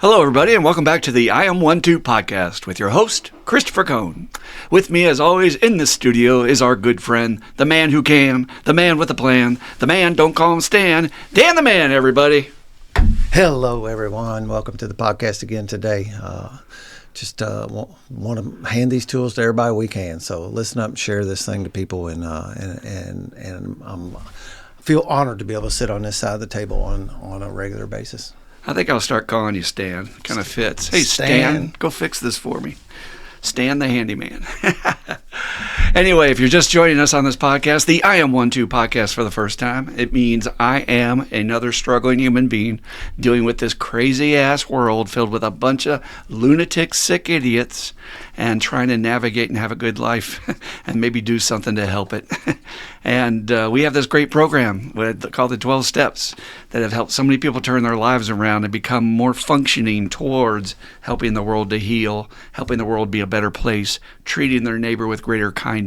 Hello, everybody, and welcome back to the I Am 1-2 podcast with your host, Christopher Cohn. With me, as always, in the studio is our good friend, the man who can, the man with a plan, the man, don't call him Stan, Dan the Man, everybody. Hello, everyone. Welcome to the podcast again today. Just want to hand these tools to everybody we can. So listen up and share this thing to people, and I feel honored to be able to sit on this side of the table on a regular basis. I think I'll start calling you Stan. Kind of fits. Hey, Stan, go fix this for me. Stan the handyman. Anyway, if you're just joining us on this podcast, the I Am 1-2 podcast for the first time, it means I am another struggling human being dealing with this crazy-ass world filled with a bunch of lunatic, sick idiots and trying to navigate and have a good life and maybe do something to help it. And we have this great program called the 12 Steps that have helped so many people turn their lives around and become more functioning towards helping the world to heal, helping the world be a better place, treating their neighbor with greater kindness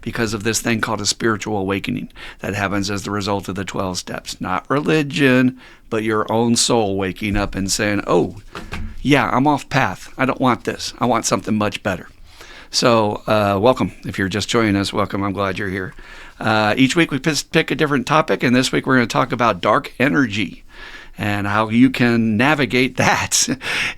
because of this thing called a spiritual awakening that happens as the result of the 12 Steps. Not religion, but your own soul waking up and saying, oh, yeah, I'm off path. I don't want this. I want something much better. So welcome. If you're just joining us, welcome. I'm glad you're here. Each week we pick a different topic, and this week we're going to talk about dark energy and how you can navigate that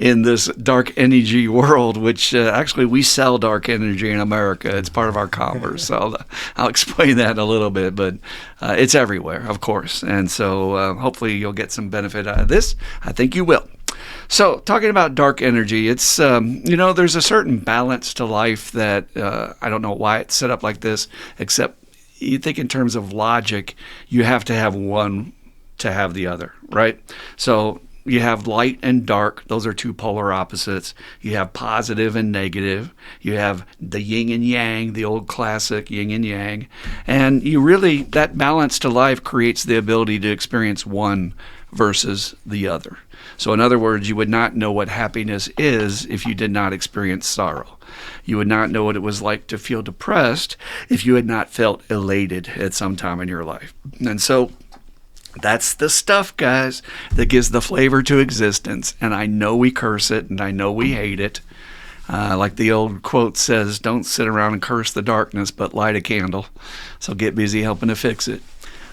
in this dark energy world, which actually we sell dark energy in America. It's part of our commerce. So I'll explain that in a little bit, but it's everywhere, of course. And so hopefully you'll get some benefit out of this. I think you will. So talking about dark energy, it's, there's a certain balance to life that I don't know why it's set up like this, except you think in terms of logic, you have to have one to have the other, right? So you have light and dark. Those are two polar opposites. You have positive and negative. You have the yin and yang, the old classic yin and yang. And that balance to life creates the ability to experience one versus the other. So in other words, you would not know what happiness is if you did not experience sorrow. You would not know what it was like to feel depressed if you had not felt elated at some time in your life. And so that's the stuff, guys, that gives the flavor to existence. And I know we curse it, and I know we hate it. Like the old quote says, don't sit around and curse the darkness, but light a candle. So get busy helping to fix it.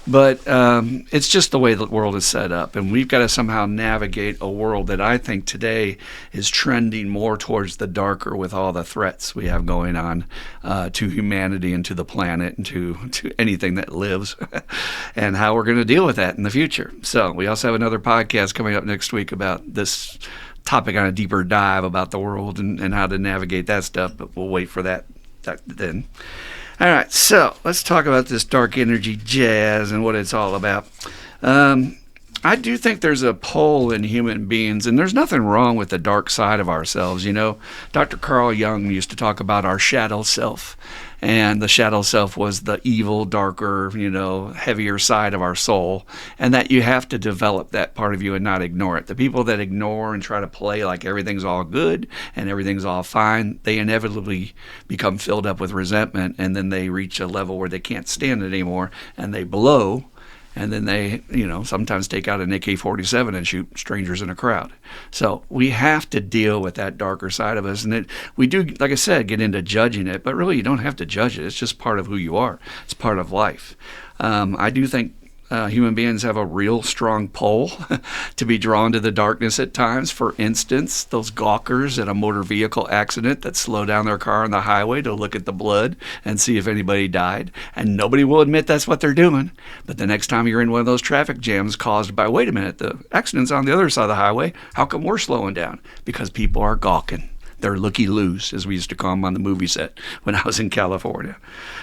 But it's just the way the world is set up, and we've got to somehow navigate a world that I think today is trending more towards the darker with all the threats we have going on to humanity and to the planet and to anything that lives, and how we're going to deal with that in the future. So we also have another podcast coming up next week about this topic on a deeper dive about the world and how to navigate that stuff, but we'll wait for that then. All right, so let's talk about this dark energy jazz and what it's all about. I do think there's a pull in human beings, and there's nothing wrong with the dark side of ourselves. You know, Dr. Carl Jung used to talk about our shadow self, and the shadow self was the evil, darker, heavier side of our soul, and that you have to develop that part of you and not ignore it. The people that ignore and try to play like everything's all good and everything's all fine, they inevitably become filled up with resentment, and then they reach a level where they can't stand it anymore, and they blow. And then they, sometimes take out an AK-47 and shoot strangers in a crowd. So we have to deal with that darker side of us. And we do, like I said, get into judging it. But really, you don't have to judge it. It's just part of who you are. It's part of life. I do think human beings have a real strong pull to be drawn to the darkness at times. For instance, those gawkers at a motor vehicle accident that slow down their car on the highway to look at the blood and see if anybody died. And nobody will admit that's what they're doing. But the next time you're in one of those traffic jams caused by, wait a minute, the accident's on the other side of the highway, how come we're slowing down? Because people are gawking. They're looky-loos, as we used to call them on the movie set when I was in California.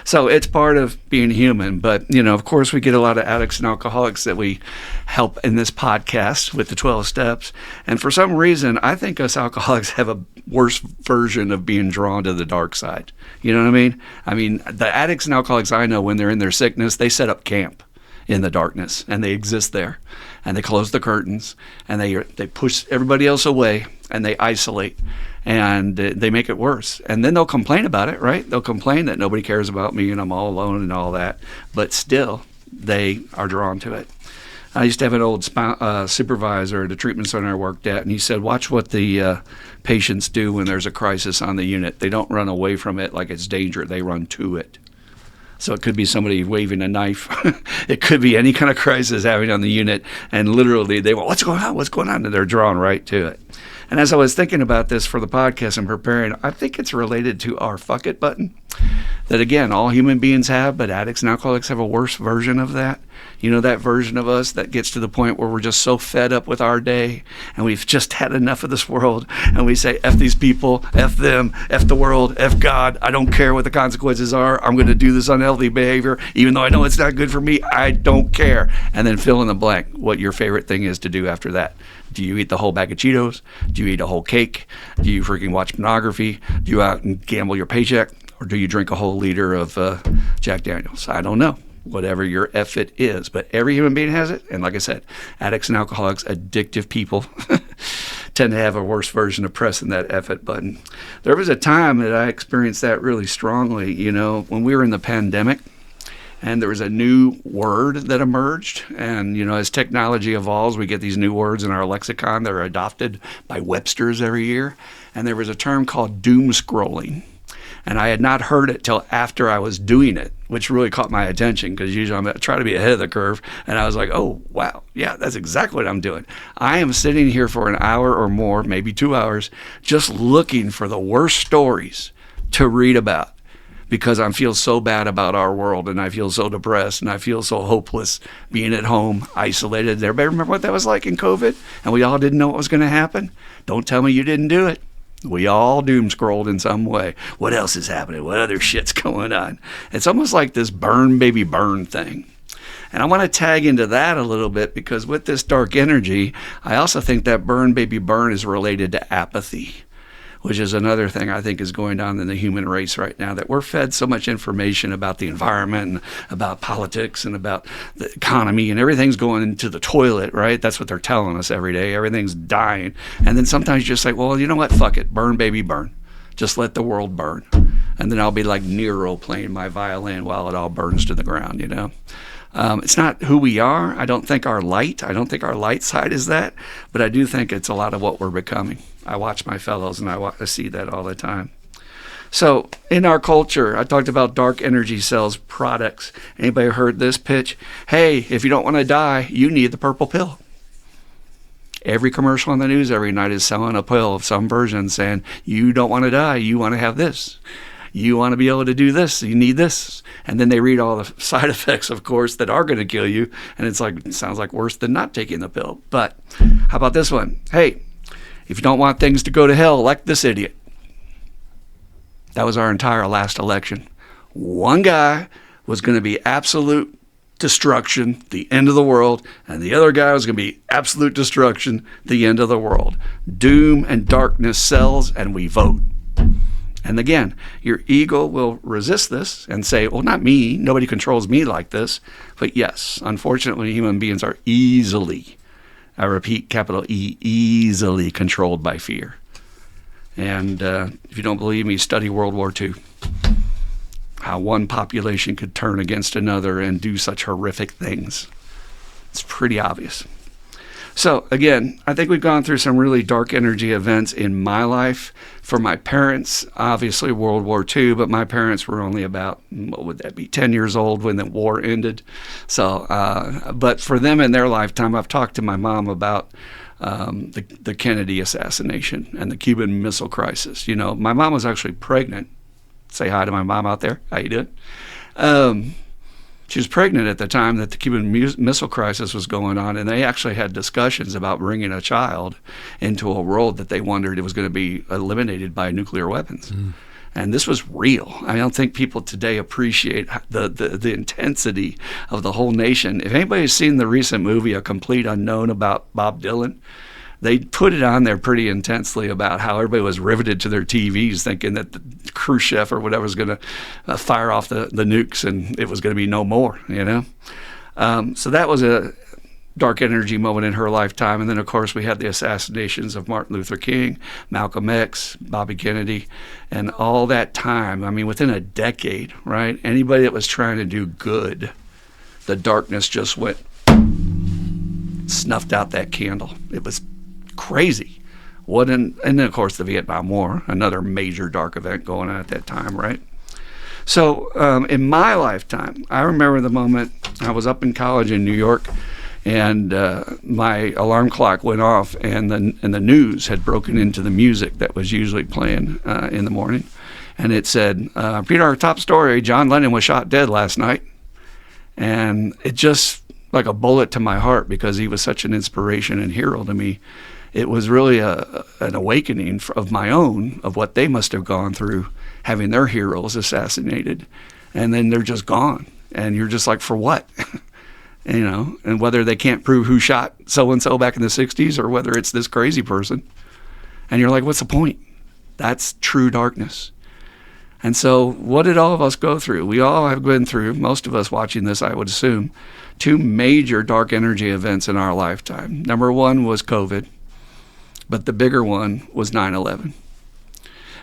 So it's part of being human. But, of course, we get a lot of addicts and alcoholics that we help in this podcast with the 12 Steps. And for some reason, I think us alcoholics have a worse version of being drawn to the dark side. You know what I mean? I mean, the addicts and alcoholics I know, when they're in their sickness, they set up camp in the darkness, and they exist there. And they close the curtains, and they push everybody else away, and they isolate. And they make it worse. And then they'll complain about it, right? They'll complain that nobody cares about me and I'm all alone and all that. But still, they are drawn to it. I used to have an old supervisor at a treatment center I worked at, and he said, watch what the patients do when there's a crisis on the unit. They don't run away from it like it's danger. They run to it. So it could be somebody waving a knife. It could be any kind of crisis happening on the unit, and literally they went, what's going on? What's going on? And they're drawn right to it. And as I was thinking about this for the podcast and preparing, I think it's related to our fuck it button that, again, all human beings have, but addicts and alcoholics have a worse version of that. You know, that version of us that gets to the point where we're just so fed up with our day and we've just had enough of this world, and we say, F these people, F them, F the world, F God. I don't care what the consequences are. I'm going to do this unhealthy behavior. Even though I know it's not good for me, I don't care. And then fill in the blank what your favorite thing is to do after that. Do you eat the whole bag of Cheetos? Do you eat a whole cake? Do you freaking watch pornography? Do you out and gamble your paycheck? Or do you drink a whole liter of Jack Daniels? I don't know. Whatever your F it is. But every human being has it. And like I said, addicts and alcoholics, addictive people, tend to have a worse version of pressing that F it button. There was a time that I experienced that really strongly, you know, when we were in the pandemic. And there was a new word that emerged. And, you know, as technology evolves, we get these new words in our lexicon that are adopted by Webster's every year. And there was a term called doom scrolling. And I had not heard it till after I was doing it, which really caught my attention because usually I try to be ahead of the curve. And I was like, oh, wow, yeah, that's exactly what I'm doing. I am sitting here for an hour or more, maybe 2 hours, just looking for the worst stories to read about, because I feel so bad about our world, and I feel so depressed, and I feel so hopeless being at home, isolated. Everybody remember what that was like in COVID? And we all didn't know what was going to happen? Don't tell me you didn't do it. We all doom scrolled in some way. What else is happening? What other shit's going on? It's almost like this burn, baby, burn thing. And I want to tag into that a little bit, because with this dark energy, I also think that burn, baby, burn is related to apathy, which is another thing I think is going on in the human race right now, that we're fed so much information about the environment and about politics and about the economy, and everything's going into the toilet, right? That's what they're telling us every day. Everything's dying. And then sometimes you just say, well, you know what? Fuck it. Burn, baby, burn. Just let the world burn. And then I'll be like Nero playing my violin while it all burns to the ground, you know? It's not who we are. I don't think our light side is that, but I do think it's a lot of what we're becoming. I watch my fellows, and I see that all the time. So in our culture, I talked about dark energy cells products. Anybody heard this pitch? Hey, if you don't want to die, you need the purple pill. Every commercial on the news every night is selling a pill of some version saying, you don't want to die, you want to have this. You want to be able to do this, you need this. And then they read all the side effects, of course, that are going to kill you. And it's like, it sounds like worse than not taking the pill. But how about this one? Hey, if you don't want things to go to hell, elect this idiot. That was our entire last election. One guy was going to be absolute destruction, the end of the world, and the other guy was going to be absolute destruction, the end of the world. Doom and darkness sells, and we vote. And again, your ego will resist this and say, well, not me. Nobody controls me like this. But yes, unfortunately, human beings are easily, I repeat, capital E, easily controlled by fear. And if you don't believe me, study World War II. How one population could turn against another and do such horrific things. It's pretty obvious. So again, I think we've gone through some really dark energy events in my life. For my parents, obviously World War II, but my parents were only about, what would that be, 10 years old when the war ended. So, but for them in their lifetime, I've talked to my mom about the Kennedy assassination and the Cuban Missile Crisis. You know, my mom was actually pregnant. Say hi to my mom out there. How you doing? She was pregnant at the time that the Cuban Missile Crisis was going on, and they actually had discussions about bringing a child into a world that they wondered it was going to be eliminated by nuclear weapons. And this was real. I don't think people today appreciate the intensity of the whole nation. If anybody's seen the recent movie, A Complete Unknown, about Bob Dylan, they put it on there pretty intensely about how everybody was riveted to their TVs thinking that the Khrushchev or whatever was going to fire off the nukes and it was going to be no more, you know? So that was a dark energy moment in her lifetime. And then, of course, we had the assassinations of Martin Luther King, Malcolm X, Bobby Kennedy, and all that time. I mean, within a decade, right? Anybody that was trying to do good, the darkness just went snuffed out that candle. It was crazy. And then, of course, the Vietnam War, another major dark event going on at that time, right? So in my lifetime, I remember the moment I was up in college in New York, and my alarm clock went off, and the news had broken into the music that was usually playing in the morning. And it said, Peter, our top story, John Lennon was shot dead last night. And it just, like a bullet to my heart, because he was such an inspiration and hero to me. It was really an awakening of my own, of what they must have gone through, having their heroes assassinated. And then they're just gone. And you're just like, for what? And whether they can't prove who shot so-and-so back in the 60s, or whether it's this crazy person. And you're like, what's the point? That's true darkness. And so what did all of us go through? We all have been through, most of us watching this, I would assume, 2 major dark energy events in our lifetime. Number 1 was COVID, but the bigger one was 9/11.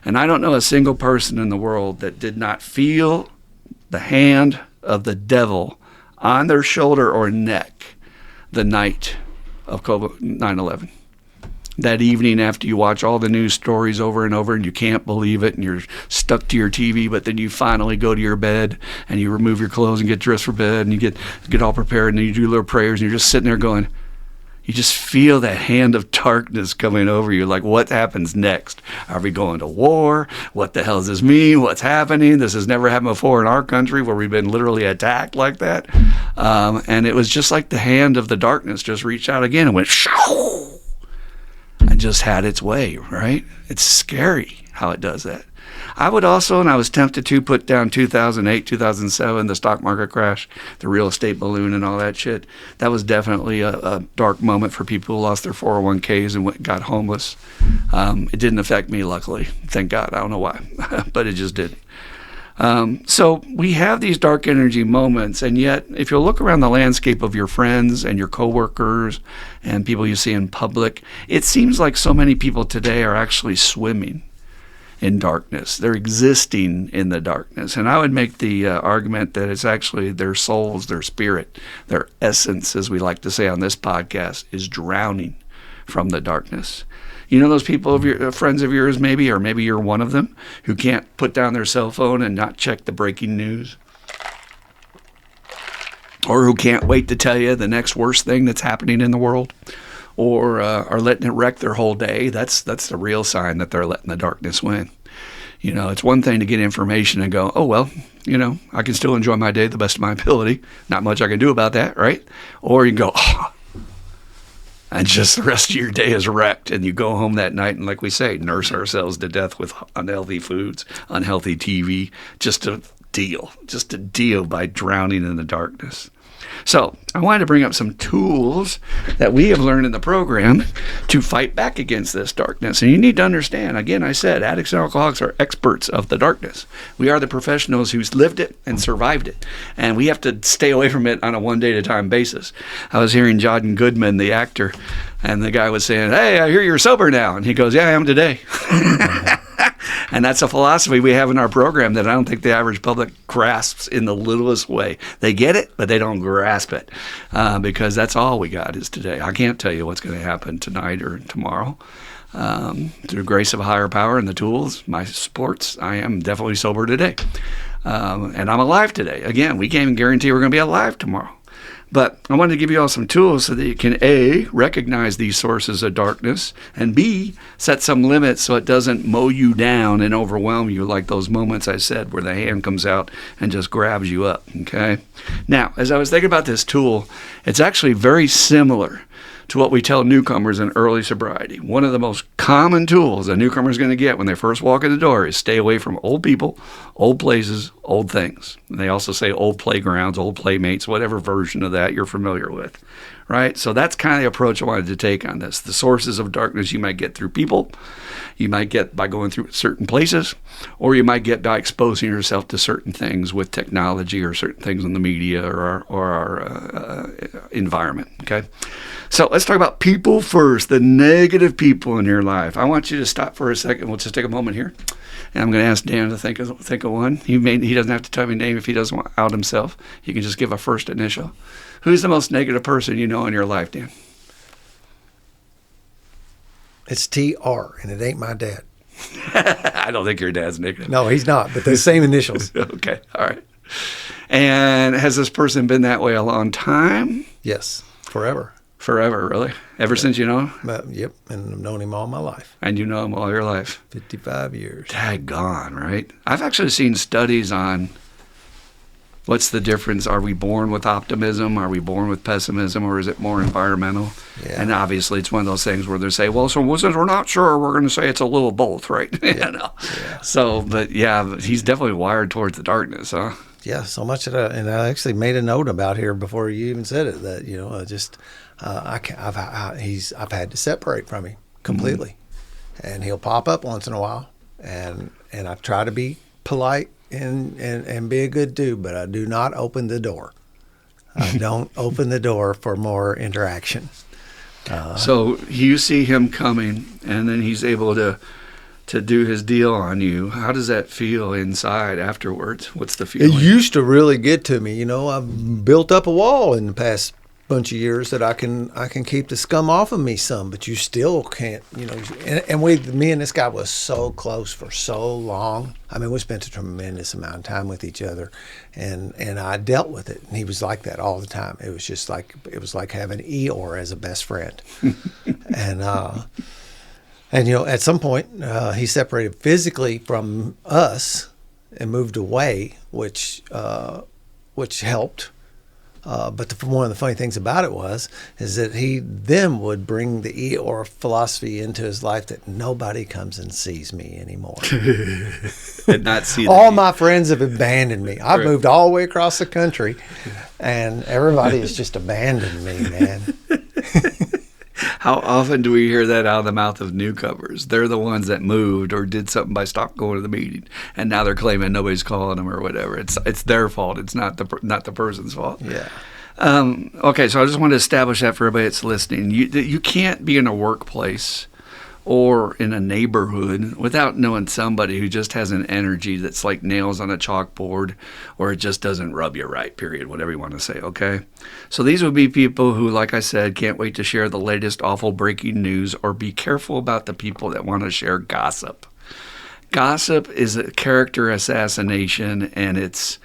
And I don't know a single person in the world that did not feel the hand of the devil on their shoulder or neck the night of 9/11. That evening, after you watch all the news stories over and over and you can't believe it and you're stuck to your TV, but then you finally go to your bed and you remove your clothes and get dressed for bed and you get all prepared and then you do little prayers and you're just sitting there going, you just feel that hand of darkness coming over you, like, what happens next? Are we going to war? What the hell does this mean? What's happening? This has never happened before in our country, where we've been literally attacked like that. And it was just like the hand of the darkness just reached out again and went, shoo, and just had its way, right? It's scary how it does that. I would also, and I was tempted to, put down 2008, 2007, the stock market crash, the real estate balloon and all that shit. That was definitely a dark moment for people who lost their 401ks and got homeless. It didn't affect me, luckily. Thank God. I don't know why, but it just did. So we have these dark energy moments, and yet if you look around the landscape of your friends and your coworkers and people you see in public, it seems like so many people today are actually swimming in darkness. They're existing in the darkness. And I would make the argument that it's actually their souls, their spirit, their essence, as we like to say on this podcast, is drowning from the darkness. You know those people, friends of yours maybe, or maybe you're one of them, who can't put down their cell phone and not check the breaking news? Or who can't wait to tell you the next worst thing that's happening in the world? Or are letting it wreck their whole day? That's the real sign that they're letting the darkness win. It's one thing to get information and go, oh, well, I can still enjoy my day to the best of my ability. Not much I can do about that, right? Or you can go, oh, and just the rest of your day is wrecked, and you go home that night and, like we say, nurse ourselves to death with unhealthy foods, unhealthy TV, just to deal by drowning in the darkness. So I wanted to bring up some tools that we have learned in the program to fight back against this darkness. And you need to understand, again, I said, addicts and alcoholics are experts of the darkness. We are the professionals who's lived it and survived it. And we have to stay away from it on a one-day-at-a-time basis. I was hearing John Goodman, the actor, and the guy was saying, hey, I hear you're sober now. And he goes, yeah, I am today. And that's a philosophy we have in our program that I don't think the average public grasps in the littlest way. They get it, but they don't grasp it because that's all we got is today. I can't tell you what's going to happen tonight or tomorrow. Through the grace of a higher power and the tools, my supports, I am definitely sober today. And I'm alive today. Again, we can't even guarantee we're going to be alive tomorrow. But I wanted to give you all some tools so that you can, A, recognize these sources of darkness, and B, set some limits so it doesn't mow you down and overwhelm you like those moments I said where the hand comes out and just grabs you up, okay? Now, as I was thinking about this tool, it's actually very similar to what we tell newcomers in early sobriety. One of the most common tools a newcomer is going to get when they first walk in the door is stay away from old people, old places, old things. And they also say old playgrounds, old playmates, whatever version of that you're familiar with, right? So that's kind of the approach I wanted to take on this. The sources of darkness you might get through people, you might get by going through certain places, or you might get by exposing yourself to certain things with technology or certain things in the media or our environment, okay? So let's talk about people first, the negative people in your life. I want you to stop for a second. We'll just take a moment here. And I'm going to ask Dan to think of one. He doesn't have to tell me a name if he doesn't want out himself. He can just give a first initial. Who's the most negative person you know in your life, Dan? It's TR, and it ain't my dad. I don't think your dad's nickname. No, he's not, but the same initials. Okay, all right. And has this person been that way a long time? Yes, forever. Forever, really? Ever since you know him? Yep, and I've known him all my life. And you know him all your life? 55 years. Daggone, right? I've actually seen studies on what's the difference. Are we born with optimism? Are we born with pessimism? Or is it more environmental? Yeah. And obviously it's one of those things where they say, well, so since we're not sure, we're going to say it's a little both, right? Yeah. You know? Yeah. So, but he's definitely wired towards the darkness, huh? Yeah, so much of that. And I actually made a note about here before you even said it that, I've had to separate from him completely. Mm-hmm. And he'll pop up once in a while. And I try to be polite and be a good dude, but I do not open the door. I don't open the door for more interaction. So you see him coming, and then he's able to do his deal on you. How does that feel inside afterwards? What's the feeling? It used to really get to me. I've built up a wall in the past bunch of years that I can keep the scum off of me some, but you still can't, me and this guy was so close for so long. I mean, we spent a tremendous amount of time with each other, and I dealt with it, and he was like that all the time. It was just like, having Eeyore as a best friend. And at some point, he separated physically from us and moved away, which helped. But one of the funny things about it is that he then would bring the Eeyore philosophy into his life that nobody comes and sees me anymore. And not see all my friends have abandoned me. I've moved all the way across the country, and everybody has just abandoned me, man. How often do we hear that out of the mouth of newcomers? They're the ones that moved or did something by stopping going to the meeting, and now they're claiming nobody's calling them or whatever. It's their fault. It's not the person's fault. Yeah. Okay, so I just want to establish that for everybody that's listening. You can't be in a workplace or in a neighborhood without knowing somebody who just has an energy that's like nails on a chalkboard, or it just doesn't rub you right, period, whatever you want to say, okay? So these would be people who, like I said, can't wait to share the latest awful breaking news, or be careful about the people that want to share gossip. Gossip is a character assassination, and it's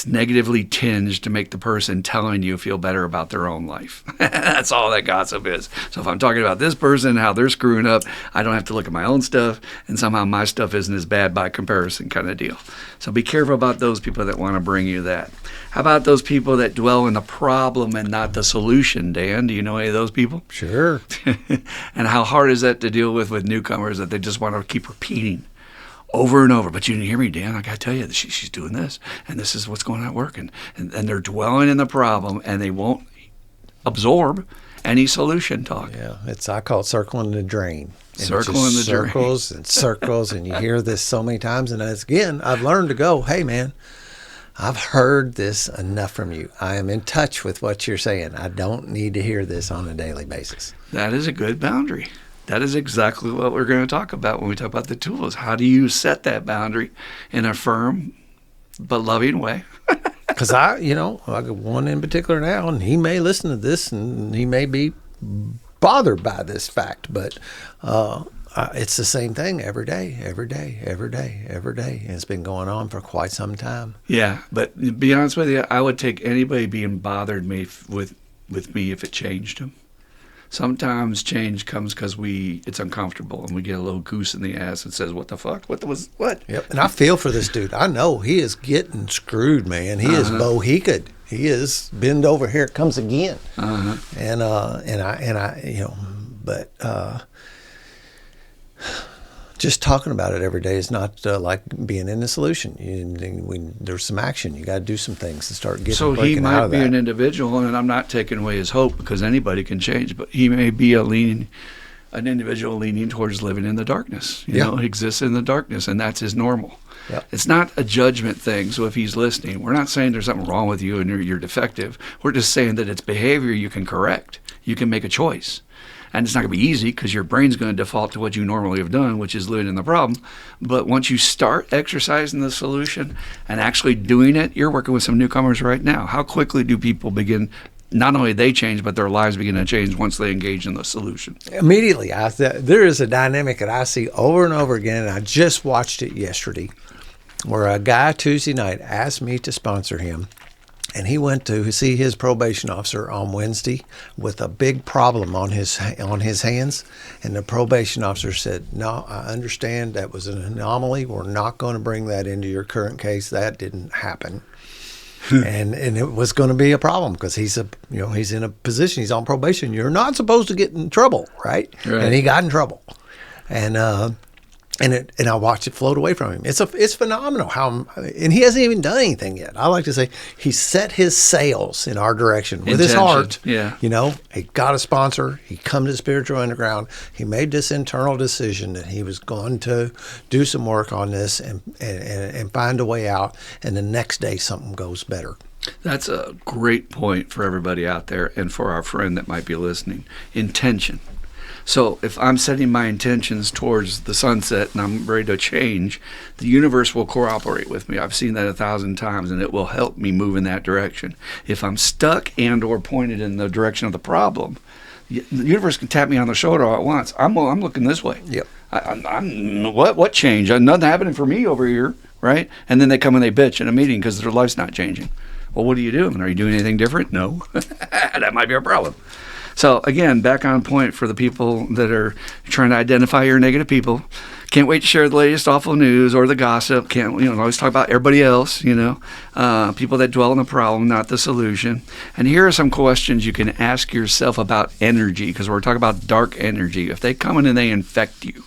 negatively tinged to make the person telling you feel better about their own life. That's all that gossip is. So if I'm talking about this person, how they're screwing up, I don't have to look at my own stuff, and somehow my stuff isn't as bad by comparison kind of deal. So be careful about those people that want to bring you that. How about those people that dwell in the problem and not the solution, Dan? Do you know any of those people? Sure. And how hard is that to deal with newcomers that they just want to keep repeating over and over? But you didn't hear me, Dan. I got to tell you, she's doing this, and this is what's going on at work. And they're dwelling in the problem, and they won't absorb any solution talk. Yeah, I call it circling the drain. And circling the drain. Circles and circles, and you hear this so many times. And again, I've learned to go, hey, man, I've heard this enough from you. I am in touch with what you're saying. I don't need to hear this on a daily basis. That is a good boundary. That is exactly what we're going to talk about when we talk about the tools. How do you set that boundary in a firm but loving way? Because I got one in particular now, and he may listen to this, and he may be bothered by this fact, but it's the same thing every day. And it's been going on for quite some time. Yeah, but to be honest with you, I would take anybody being bothered with me if it changed them. Sometimes change comes because it's uncomfortable, and we get a little goose in the ass and says, "What the fuck? What?" Yep. And I feel for this dude. I know he is getting screwed, man. He is boheked. He is bend over. Here it comes again. And just talking about it every day is not like being in the solution. There's some action. You got to do some things to start getting. So he might be an individual, and I'm not taking away his hope, because anybody can change. But he may be an individual leaning towards living in the darkness. He exists in the darkness, and that's his normal. Yep. It's not a judgment thing. So if he's listening, we're not saying there's something wrong with you and you're defective. We're just saying that it's behavior you can correct. You can make a choice. And it's not going to be easy, because your brain's going to default to what you normally have done, which is living in the problem. But once you start exercising the solution and actually doing it, you're working with some newcomers right now. How quickly do people begin not only they change, but their lives begin to change once they engage in the solution. Immediately, there is a dynamic that I see over and over again, and I just watched it yesterday, where a guy Tuesday night asked me to sponsor him, and he went to see his probation officer on Wednesday with a big problem on his hands, and the probation officer said, "No, I understand that was an anomaly. We're not going to bring that into your current case. That didn't happen." and it was going to be a problem because he's in a position, he's on probation. You're not supposed to get in trouble, right? And he got in trouble, and I watched it float away from him. It's phenomenal and he hasn't even done anything yet. I like to say he set his sails in our direction with his heart. Yeah. He got a sponsor. He come to the Spiritual Underground. He made this internal decision that he was going to do some work on this and find a way out. And the next day something goes better. That's a great point for everybody out there and for our friend that might be listening. Intention. So if I'm setting my intentions towards the sunset and I'm ready to change, the universe will cooperate with me. I've seen that 1,000 times, and it will help me move in that direction. If I'm stuck and or pointed in the direction of the problem, the universe can tap me on the shoulder all at once. I'm looking this way. Yep. What change? Nothing happening for me over here, right? And then they come and they bitch in a meeting because their life's not changing. Well, what are you doing? Are you doing anything different? No. That might be a problem. So again, back on point for the people that are trying to identify your negative people. Can't wait to share the latest awful news or the gossip. Can't always talk about everybody else. People that dwell on the problem, not the solution. And here are some questions you can ask yourself about energy, because we're talking about dark energy. If they come in and they infect you,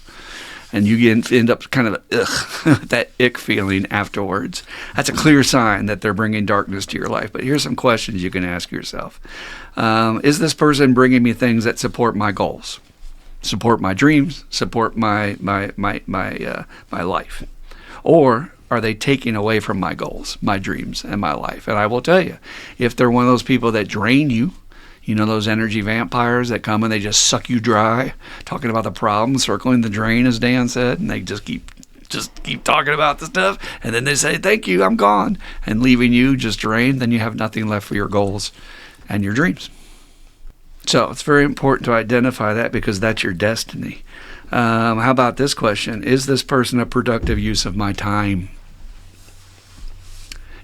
and you end up kind of that ick feeling afterwards, that's a clear sign that they're bringing darkness to your life. But here's some questions you can ask yourself. Is this person bringing me things that support my goals, support my dreams, support my life? Or are they taking away from my goals, my dreams, and my life? And I will tell you, if they're one of those people that drain you, those energy vampires that come and they just suck you dry, talking about the problem, circling the drain, as Dan said, and they just keep talking about the stuff, and then they say, "Thank you, I'm gone," and leaving you just drained, then you have nothing left for your goals and your dreams. So it's very important to identify that, because that's your destiny. How about this question? Is this person a productive use of my time?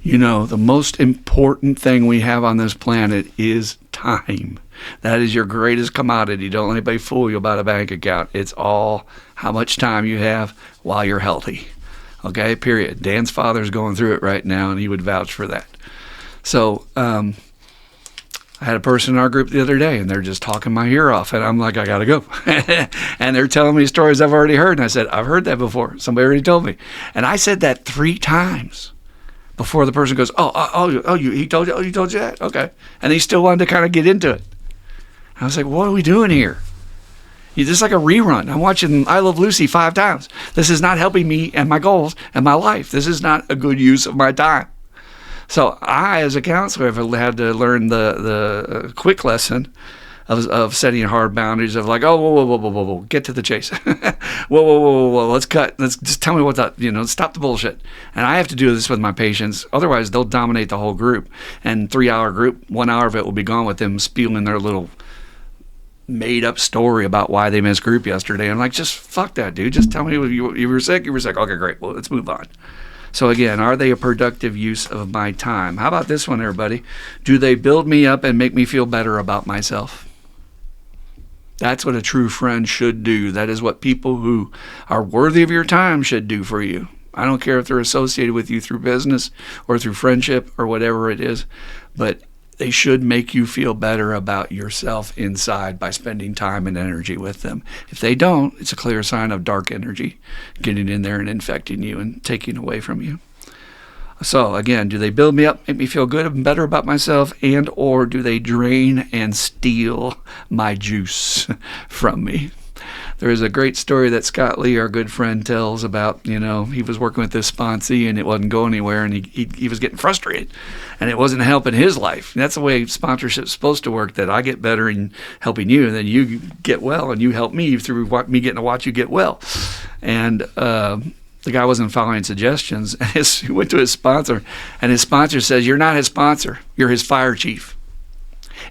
The most important thing we have on this planet is time. That is your greatest commodity. Don't let anybody fool you about a bank account. It's all how much time you have while you're healthy. Okay, period. Dan's father's going through it right now, and he would vouch for that. So I had a person in our group the other day, and they're just talking my ear off, and I'm like, I got to go. And they're telling me stories I've already heard, and I said, I've heard that before. Somebody already told me. And I said that 3 times. Before the person goes, he told you? Oh, you told you that? Okay. And he still wanted to kind of get into it. I was like, what are we doing here? This is like a rerun. I'm watching I Love Lucy 5 times. This is not helping me and my goals and my life. This is not a good use of my time. So I, as a counselor, have had to learn the quick lesson of setting hard boundaries of like, whoa, get to the chase. whoa, let's cut. Let's just tell me what's up, stop the bullshit. And I have to do this with my patients. Otherwise, they'll dominate the whole group. And 3-hour group, 1 hour of it will be gone with them spewing their little made-up story about why they missed group yesterday. I'm like, just fuck that, dude. Just tell me you were sick. You were sick. Okay, great. Well, let's move on. So again, are they a productive use of my time? How about this one, everybody? Do they build me up and make me feel better about myself? That's what a true friend should do. That is what people who are worthy of your time should do for you. I don't care if they're associated with you through business or through friendship or whatever it is, but they should make you feel better about yourself inside by spending time and energy with them. If they don't, it's a clear sign of dark energy getting in there and infecting you and taking away from you. So again, do they build me up, make me feel good and better about myself, and or do they drain and steal my juice from me? There is a great story that Scott Lee, our good friend, tells about, he was working with this sponsee and it wasn't going anywhere, and he was getting frustrated and it wasn't helping his life. And that's the way sponsorship's supposed to work, that I get better in helping you and then you get well and you help me through me getting to watch you get well. And the guy wasn't following suggestions. He went to his sponsor, and his sponsor says, "You're not his sponsor. You're his fire chief."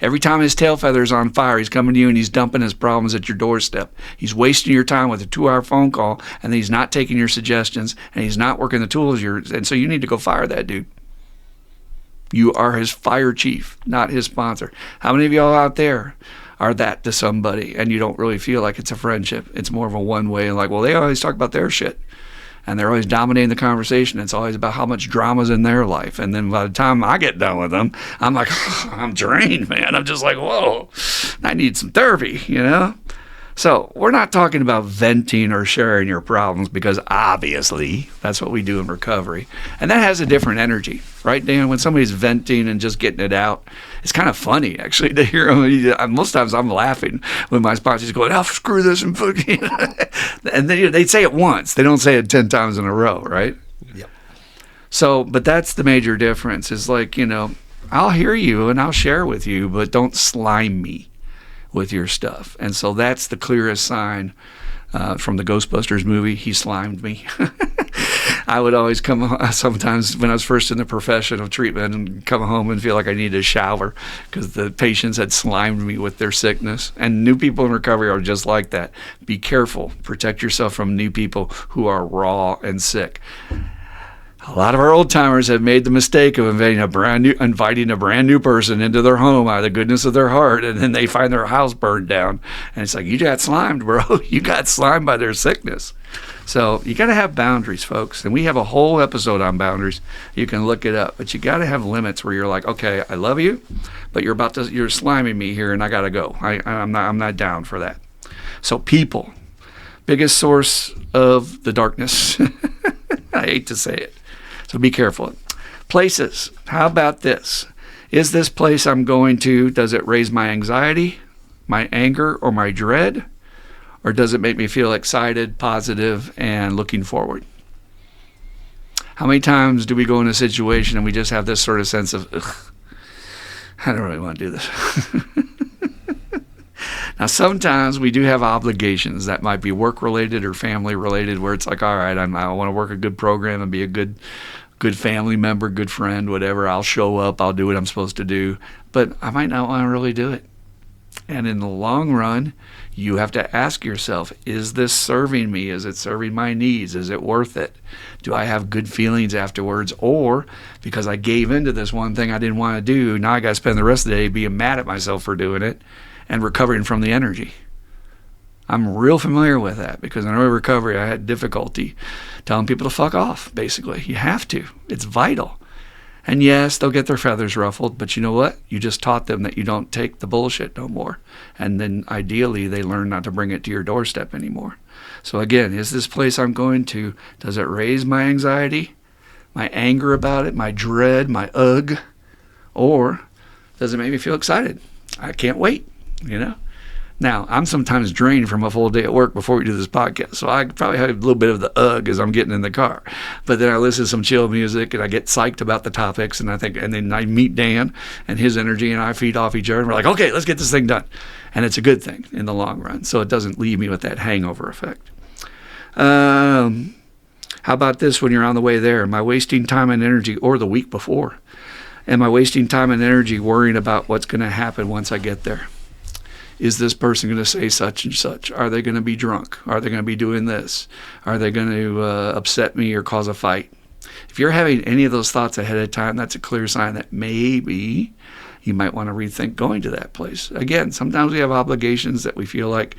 Every time his tail feather's on fire, he's coming to you and he's dumping his problems at your doorstep. He's wasting your time with a 2-hour phone call, and he's not taking your suggestions, and he's not working the tools. And so you need to go fire that dude. You are his fire chief, not his sponsor. How many of y'all out there are that to somebody, and you don't really feel like it's a friendship? It's more of a one-way, like, well, they always talk about their shit. And they're always dominating the conversation. It's always about how much drama's in their life. And then by the time I get done with them, I'm like, oh, I'm drained, man. I'm just like, whoa, I need some therapy, you know? So we're not talking about venting or sharing your problems, because obviously that's what we do in recovery. And that has a different energy, right, Dan? When somebody's venting and just getting it out, it's kind of funny, actually, to hear them. Most times I'm laughing when my sponsors go, oh, screw this, and and they say it once. They don't say it 10 times in a row, right? Yep. So, but that's the major difference, is like, I'll hear you and I'll share with you, but don't slime me with your stuff. And so that's the clearest sign from the Ghostbusters movie. He slimed me. I would always come sometimes when I was first in the profession of treatment and come home and feel like I needed a shower because the patients had slimed me with their sickness. And new people in recovery are just like that. Be careful. Protect yourself from new people who are raw and sick. A lot of our old timers have made the mistake of inviting a brand new person into their home out of the goodness of their heart, and then they find their house burned down. And it's like, you got slimed, bro. You got slimed by their sickness. So you got to have boundaries, folks. And we have a whole episode on boundaries. You can look it up. But you got to have limits where you're like, okay, I love you, but you're sliming me here, and I got to go. I'm not down for that. So people, biggest source of the darkness. I hate to say it. So be careful. Places. How about this? Is this place I'm going to, does it raise my anxiety, my anger, or my dread? Or does it make me feel excited, positive, and looking forward? How many times do we go in a situation and we just have this sort of sense of, ugh, I don't really want to do this. Now, sometimes we do have obligations that might be work-related or family-related, where it's like, all right, I want to work a good program and be a good family member, good friend, whatever. I'll show up. I'll do what I'm supposed to do. But I might not want to really do it. And in the long run, you have to ask yourself, is this serving me? Is it serving my needs? Is it worth it? Do I have good feelings afterwards? Or because I gave into this one thing I didn't want to do, now I got to spend the rest of the day being mad at myself for doing it and recovering from the energy. I'm real familiar with that because in early recovery, I had difficulty telling people to fuck off, basically. You have to. It's vital. And yes, they'll get their feathers ruffled, but you know what? You just taught them that you don't take the bullshit no more. And then ideally, they learn not to bring it to your doorstep anymore. So again, is this place I'm going to, does it raise my anxiety, my anger about it, my dread, my ugh? Or does it make me feel excited? I can't wait, Now, I'm sometimes drained from a full day at work before we do this podcast, so I probably have a little bit of the ugh as I'm getting in the car. But then I listen to some chill music, and I get psyched about the topics, and then I meet Dan and his energy, and I feed off each other, and we're like, okay, let's get this thing done. And it's a good thing in the long run, so it doesn't leave me with that hangover effect. How about this when you're on the way there? Am I wasting time and energy, or the week before? Am I wasting time and energy worrying about what's going to happen once I get there? Is this person going to say such and such? Are they going to be drunk? Are they going to be doing this? Are they going to upset me or cause a fight? If you're having any of those thoughts ahead of time, that's a clear sign that maybe you might want to rethink going to that place. Again, sometimes we have obligations that we feel like,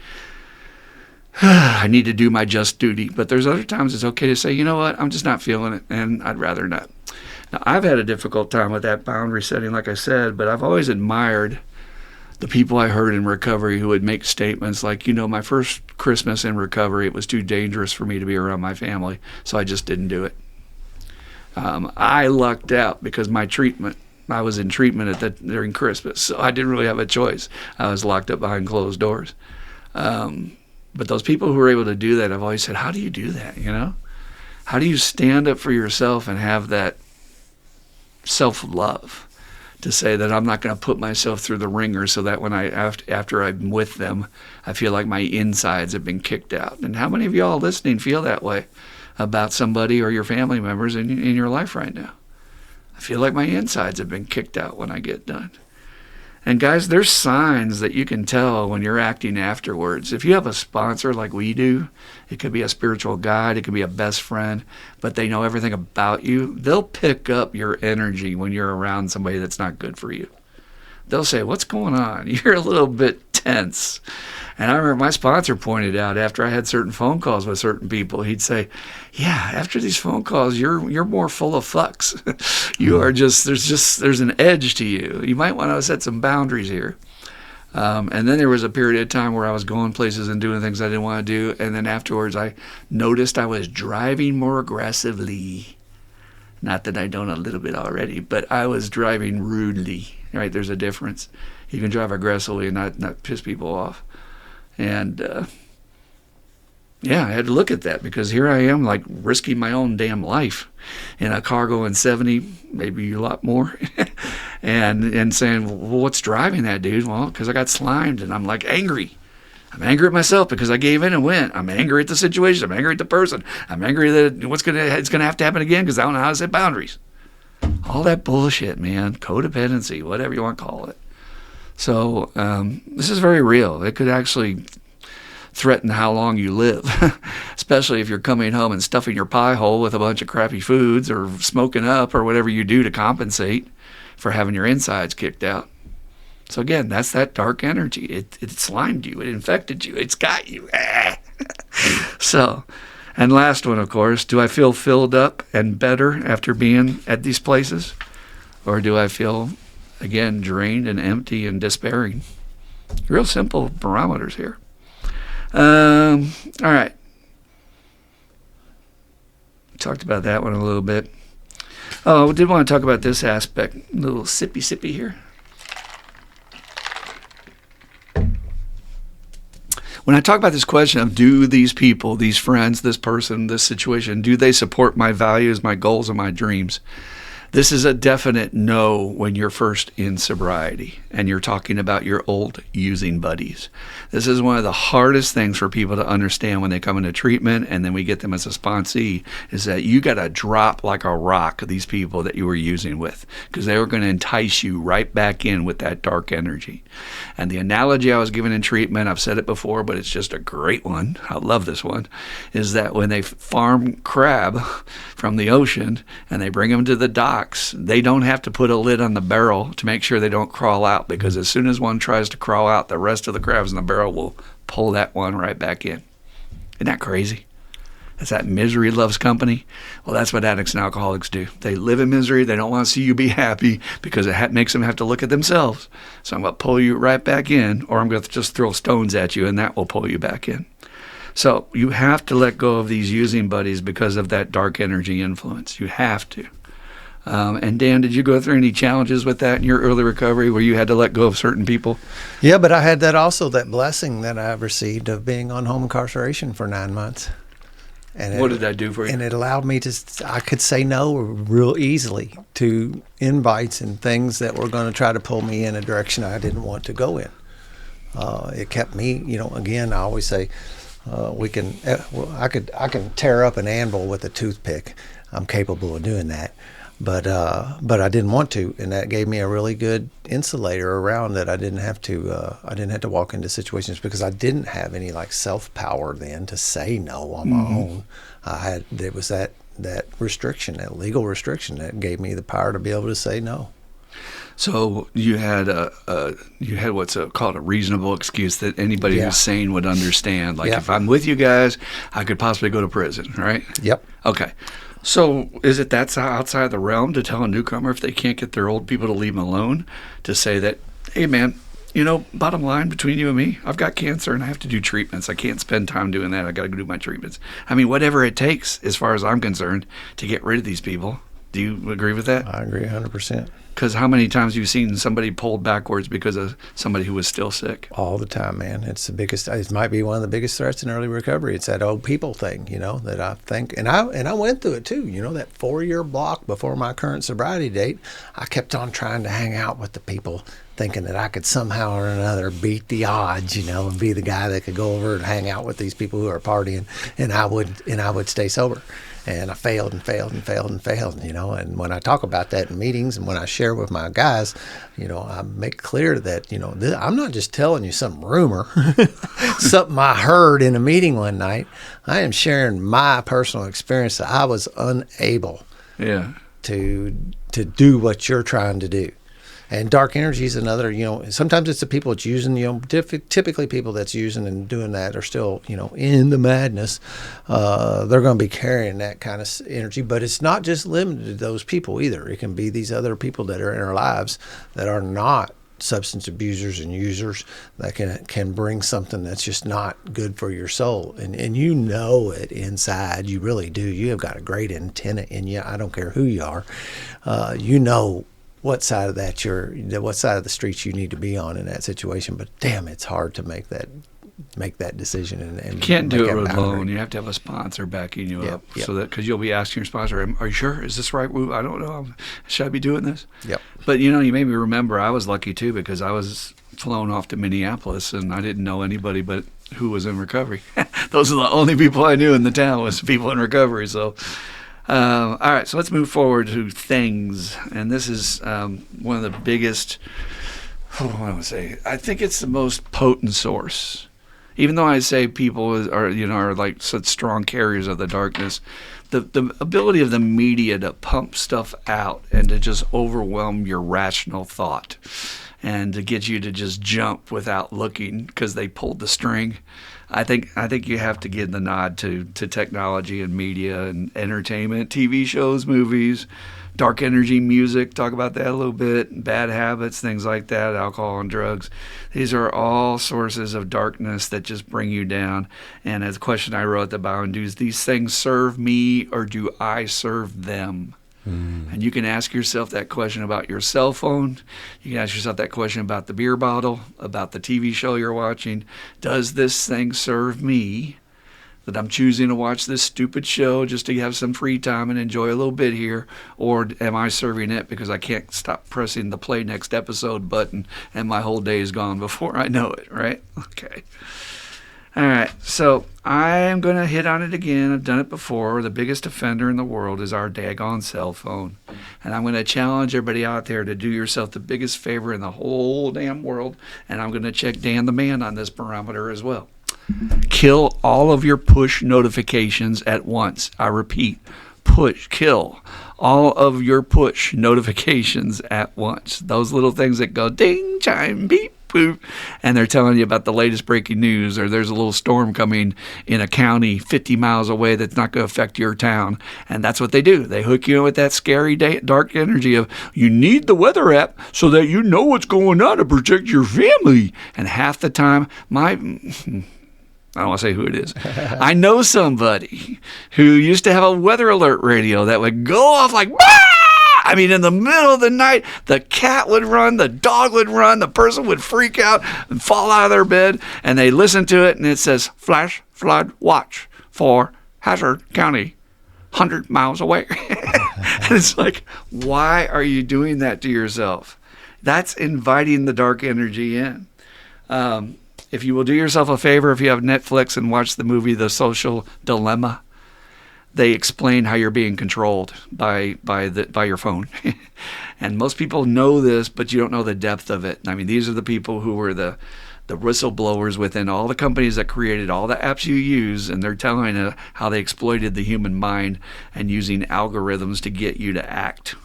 I need to do my just duty. But there's other times it's okay to say, you know what, I'm just not feeling it, and I'd rather not. Now, I've had a difficult time with that boundary setting, like I said, but I've always admired the people I heard in recovery who would make statements like, my first Christmas in recovery, it was too dangerous for me to be around my family, so I just didn't do it. I lucked out because I was in treatment during Christmas, so I didn't really have a choice. I was locked up behind closed doors. But those people who were able to do that, I've always said, how do you do that, How do you stand up for yourself and have that self-love? To say that I'm not going to put myself through the ringer so that when after I'm with them, I feel like my insides have been kicked out. And how many of y'all listening feel that way about somebody or your family members in your life right now? I feel like my insides have been kicked out when I get done. And guys, there's signs that you can tell when you're acting afterwards. If you have a sponsor like we do, it could be a spiritual guide, it could be a best friend, but they know everything about you. They'll pick up your energy when you're around somebody that's not good for you. They'll say, what's going on? You're a little bit tense. And I remember my sponsor pointed out after I had certain phone calls with certain people, he'd say, yeah, after these phone calls, you're more full of fucks. You are there's an edge to you. You might want to set some boundaries here. And then there was a period of time where I was going places and doing things I didn't want to do. And then afterwards, I noticed I was driving more aggressively. Not that I don't a little bit already, but I was driving rudely. Right? There's a difference. You can drive aggressively and not piss people off. And I had to look at that because here I am, like risking my own damn life in a car going 70, maybe a lot more, and saying, well, what's driving that, dude? Well, because I got slimed and I'm like angry. I'm angry at myself because I gave in and went. I'm angry at the situation. I'm angry at the person. I'm angry that it's gonna have to happen again because I don't know how to set boundaries. All that bullshit, man. Codependency, whatever you want to call it. So this is very real. It could actually threaten how long you live, especially if you're coming home and stuffing your pie hole with a bunch of crappy foods or smoking up or whatever you do to compensate for having your insides kicked out. So again, that's that dark energy. It slimed you. It infected you. It's got you. So, and last one, of course, do I feel filled up and better after being at these places? Or do I feel, again, drained and empty and despairing? Real simple barometers here. All right. Talked about that one a little bit. Oh, I did want to talk about this aspect. A little sippy here. When I talk about this question of do these people, these friends, this person, this situation, do they support my values, my goals, and my dreams? This is a definite no when you're first in sobriety and you're talking about your old using buddies. This is one of the hardest things for people to understand when they come into treatment and then we get them as a sponsee is that you got to drop like a rock these people that you were using with because they were going to entice you right back in with that dark energy. And the analogy I was given in treatment, I've said it before, but it's just a great one. I love this one, is that when they farm crab from the ocean and they bring them to the dock, they don't have to put a lid on the barrel to make sure they don't crawl out because as soon as one tries to crawl out, the rest of the crabs in the barrel will pull that one right back in. Isn't that crazy? That's that misery loves company. Well, that's what addicts and alcoholics do. They live in misery. They don't want to see you be happy because it makes them have to look at themselves. So I'm going to pull you right back in, or I'm going to just throw stones at you, and that will pull you back in. So you have to let go of these using buddies because of that dark energy influence. You have to. And Dan, did you go through any challenges with that in your early recovery where you had to let go of certain people? Yeah, but I had that blessing that I received of being on home incarceration for 9 months. And what did that do for you? And it allowed me I could say no real easily to invites and things that were going to try to pull me in a direction I didn't want to go in. It kept me, again, I always say, I can tear up an anvil with a toothpick. I'm capable of doing that. But I didn't want to, and that gave me a really good insulator around that. I didn't have to walk into situations because I didn't have any like self power then to say no on my own. There was that restriction, that legal restriction that gave me the power to be able to say no. So you had what's called a reasonable excuse that anybody who's sane would understand. Like if I'm with you guys, I could possibly go to prison, right? Yep. Okay. So is it that's outside the realm to tell a newcomer if they can't get their old people to leave them alone to say that, hey, man, bottom line between you and me, I've got cancer and I have to do treatments. I can't spend time doing that. I got to go do my treatments. I mean, whatever it takes, as far as I'm concerned, to get rid of these people. Do you agree with that? I agree 100%. Because how many times have you seen somebody pulled backwards because of somebody who was still sick? All the time, man. It's the biggest. It might be one of the biggest threats in early recovery. It's that old people thing, that I think, and I went through it too. That 4-year block before my current sobriety date, I kept on trying to hang out with the people, thinking that I could somehow or another beat the odds, and be the guy that could go over and hang out with these people who are partying, and I would stay sober. And I failed and failed and failed and failed, And when I talk about that in meetings and when I share share with my guys, I make clear that, I'm not just telling you some rumor, something I heard in a meeting one night. I am sharing my personal experience that I was unable to do what you're trying to do. And dark energy is another, sometimes it's the people that's using, typically people that's using and doing that are still, in the madness. They're going to be carrying that kind of energy, but it's not just limited to those people either. It can be these other people that are in our lives that are not substance abusers and users that can bring something that's just not good for your soul. And it inside. You really do. You have got a great antenna in you. I don't care who you are. What side of what side of the streets you need to be on in that situation. But damn, it's hard to make that decision. And you can't do it alone. You have to have a sponsor backing you up. So that, because you'll be asking your sponsor, are you sure? Is this right? I don't know. Should I be doing this? Yep. But you made me remember I was lucky too, because I was flown off to Minneapolis and I didn't know anybody but who was in recovery. Those are the only people I knew in the town was people in recovery. So all right, so let's move forward to things, and this is one of the biggest. I think it's the most potent source. Even though I say people are like such strong carriers of the darkness, the ability of the media to pump stuff out and to just overwhelm your rational thought, and to get you to just jump without looking because they pulled the string. I think you have to give the nod to technology and media and entertainment, TV shows, movies, dark energy music, talk about that a little bit, bad habits, things like that, alcohol and drugs. These are all sources of darkness that just bring you down. And as a question I wrote at the bottom, do these things serve me or do I serve them? And you can ask yourself that question about your cell phone. You can ask yourself that question about the beer bottle, about the TV show you're watching. Does this thing serve me? That I'm choosing to watch this stupid show just to have some free time and enjoy a little bit here? Or am I serving it because I can't stop pressing the play next episode button and my whole day is gone before I know it, right? Okay. All right, so I'm going to hit on it again. I've done it before. The biggest offender in the world is our daggone cell phone. And I'm going to challenge everybody out there to do yourself the biggest favor in the whole damn world. And I'm going to check Dan the Man on this barometer as well. Kill all of your push notifications at once. I repeat, kill all of your push notifications at once. Those little things that go ding, chime, beep, boop, and they're telling you about the latest breaking news, or there's a little storm coming in a county 50 miles away that's not going to affect your town. And that's what they do. They hook you in with that scary dark energy of you need the weather app so that you know what's going on to protect your family. And half the time, I don't want to say who it is. I know somebody who used to have a weather alert radio that would go off like, bah! I mean, in the middle of the night, the cat would run, the dog would run, the person would freak out and fall out of their bed, and they listen to it, and it says, flash flood watch for Hazard County, 100 miles away. And it's like, why are you doing that to yourself? That's inviting the dark energy in. If you will do yourself a favor, if you have Netflix and watch the movie The Social Dilemma, they explain how you're being controlled by your phone. And most people know this, but you don't know the depth of it. I mean, these are the people who were the whistleblowers within all the companies that created all the apps you use, and they're telling you how they exploited the human mind and using algorithms to get you to act.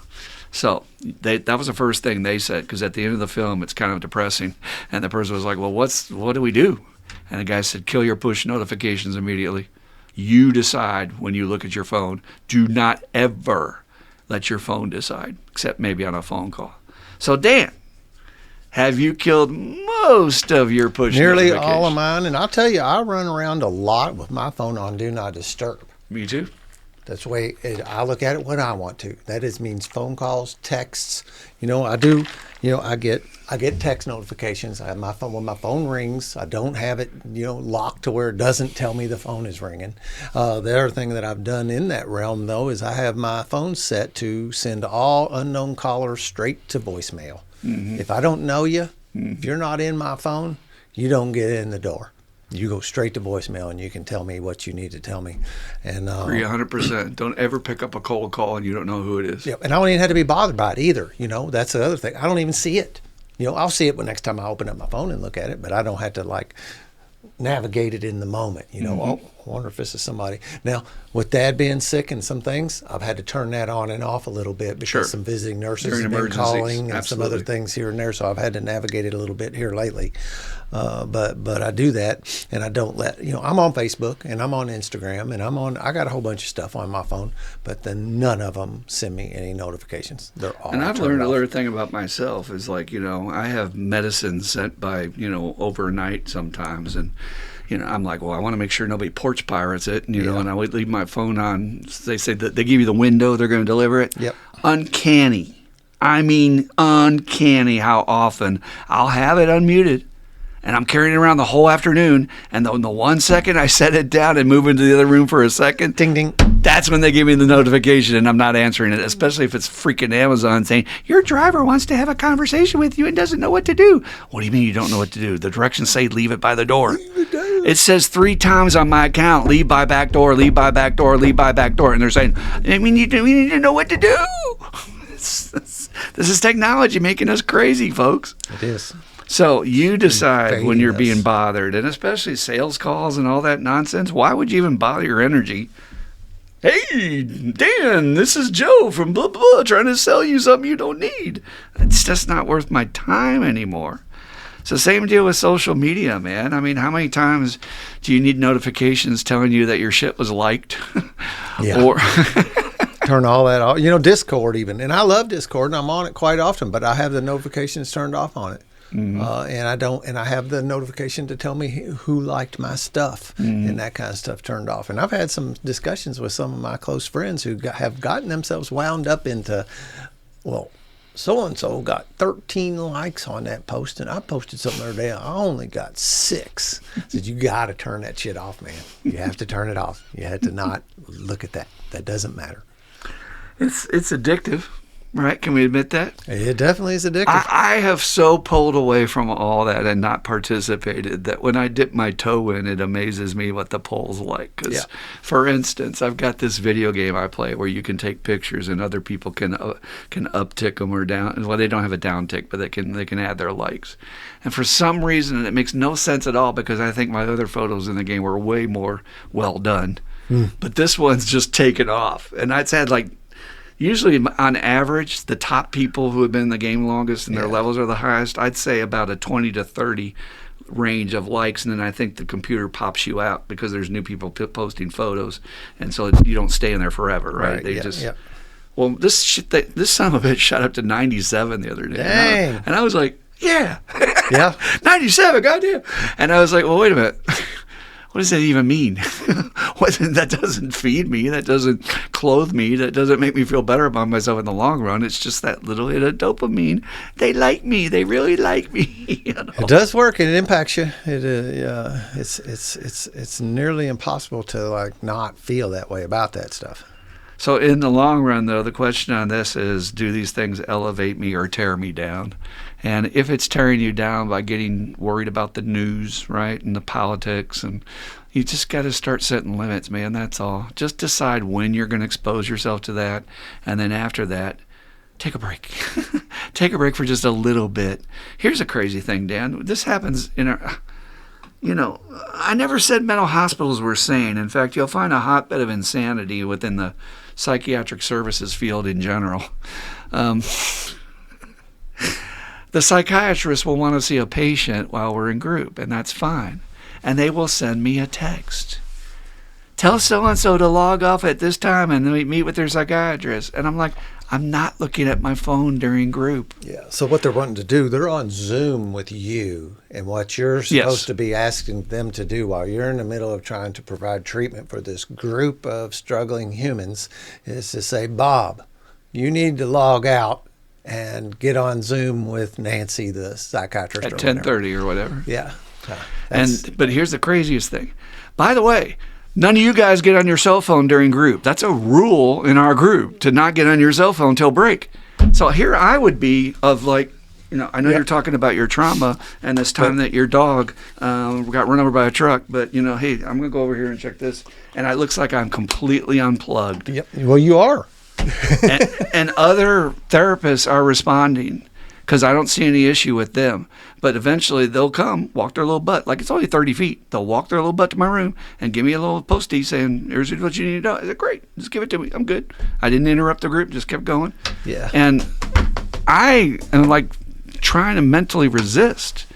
So that was the first thing they said, because at the end of the film, it's kind of depressing. And the person was like, well, what do we do? And the guy said, kill your push notifications immediately. You decide when you look at your phone. Do not ever let your phone decide, except maybe on a phone call. So, Dan, have you killed most of your push Nearly notifications? all of mine. And I'll tell you, I run around a lot with my phone on Do Not Disturb. Me too. That's the way I look at it when I want to. That means phone calls, texts. I do. I get text notifications. I have my phone when my phone rings. I don't have it, locked to where it doesn't tell me the phone is ringing. The other thing that I've done in that realm though is I have my phone set to send all unknown callers straight to voicemail. Mm-hmm. If I don't know you, if you're not in my phone, you don't get in the door. You go straight to voicemail, and you can tell me what you need to tell me. And Agree 100%. Don't ever pick up a cold call and you don't know who it is. yeah, and I don't even have to be bothered by it either. That's the other thing. I don't even see it. I'll see it when next time I open up my phone and look at it, but I don't have to like navigate it in the moment. Oh, I wonder if this is somebody. Now, with Dad being sick and some things, I've had to turn that on and off a little bit because some visiting nurses have been calling and some other things here and there. So I've had to navigate it a little bit here lately. But I do that, and I don't let I'm on Facebook and I'm on Instagram and I got a whole bunch of stuff on my phone, but then none of them send me any notifications. They're all. And I've learned another thing about myself is like I have medicine sent by overnight sometimes, and I'm like, well, I want to make sure nobody porch pirates it, and I would leave my phone on. They say that they give you the window they're going to deliver it. Yep. Uncanny. I mean, uncanny how often I'll have it unmuted. And I'm carrying it around the whole afternoon. And the 1 second I set it down and move into the other room for a second, ding, ding, that's when they give me the notification and I'm not answering it, especially if it's freaking Amazon saying, your driver wants to have a conversation with you and doesn't know what to do. What do you mean you don't know what to do? The directions say leave it by the door. It says 3 times on my account, leave by back door, leave by back door, leave by back door. And they're saying, we need to know what to do. This is technology making us crazy, folks. It is. So you decide when you're being bothered, and especially sales calls and all that nonsense. Why would you even bother your energy? Hey, Dan, this is Joe from blah, blah, trying to sell you something you don't need. It's just not worth my time anymore. So same deal with social media, man. I mean, how many times do you need notifications telling you that your shit was liked? Yeah. Or turn all that off. Discord even. And I love Discord, and I'm on it quite often, but I have the notifications turned off on it. Mm-hmm. And I have the notification to tell me who liked my stuff and that kind of stuff turned off. And I've had some discussions with some of my close friends who have gotten themselves wound up into, well, so-and-so got 13 likes on that post, and I posted something the other day. I only got 6. I said, you got to turn that shit off, man. You have to turn it off. You have to not look at that. That doesn't matter. It's addictive. Right? Can we admit that? It definitely is addictive. I have so pulled away from all that and not participated that when I dip my toe in, it amazes me what the pull's like. Because, for instance, I've got this video game I play where you can take pictures and other people can uptick them or down. Well, they don't have a down tick, but they can add their likes. And for some reason, and it makes no sense at all because I think my other photos in the game were way more well done. But this one's just taken off. And it's had usually, on average, the top people who have been in the game longest and their levels are the highest, I'd say about a 20 to 30 range of likes, and then I think the computer pops you out because there's new people posting photos, and so you don't stay in there forever, right? Well, this son of a bitch shot up to 97 the other day. Dang. And I was like, yeah. 97, goddamn. And I was like, well, wait a minute. What does that even mean? That doesn't feed me. That doesn't clothe me. That doesn't make me feel better about myself in the long run. It's just that little bit of dopamine. They like me. They really like me. It does work, and it impacts you. It's nearly impossible to not feel that way about that stuff. So in the long run, though, the question on this is, do these things elevate me or tear me down? And if it's tearing you down by getting worried about the news, right, and the politics, and you just got to start setting limits, man, that's all. Just decide when you're going to expose yourself to that, and then after that, take a break. Take a break for just a little bit. Here's a crazy thing, Dan. This happens in our... I never said mental hospitals were sane. In fact, you'll find a hotbed of insanity within the psychiatric services field in general. The psychiatrist will want to see a patient while we're in group, and that's fine. And they will send me a text. Tell so-and-so to log off at this time and then meet with their psychiatrist. And I'm like, I'm not looking at my phone during group. Yeah. So what they're wanting to do, they're on Zoom with you, and what you're supposed to be asking them to do while you're in the middle of trying to provide treatment for this group of struggling humans is to say, Bob, you need to log out and get on Zoom with Nancy, the psychiatrist. At 10:30 or whatever. Yeah. But here's the craziest thing. By the way, none of you guys get on your cell phone during group. That's a rule in our group, to not get on your cell phone till break. So here I would be of I know you're talking about your trauma and this time that your dog got run over by a truck, but, hey, I'm going to go over here and check this. And it looks like I'm completely unplugged. Yep. Well, you are. and other therapists are responding because I don't see any issue with them. But eventually they'll come, walk their little butt. Like, it's only 30 feet. They'll walk their little butt to my room and give me a little postie saying, here's what you need to do. I said, great. Just give it to me. I'm good. I didn't interrupt the group. Just kept going. Yeah. And I am like trying to mentally resist.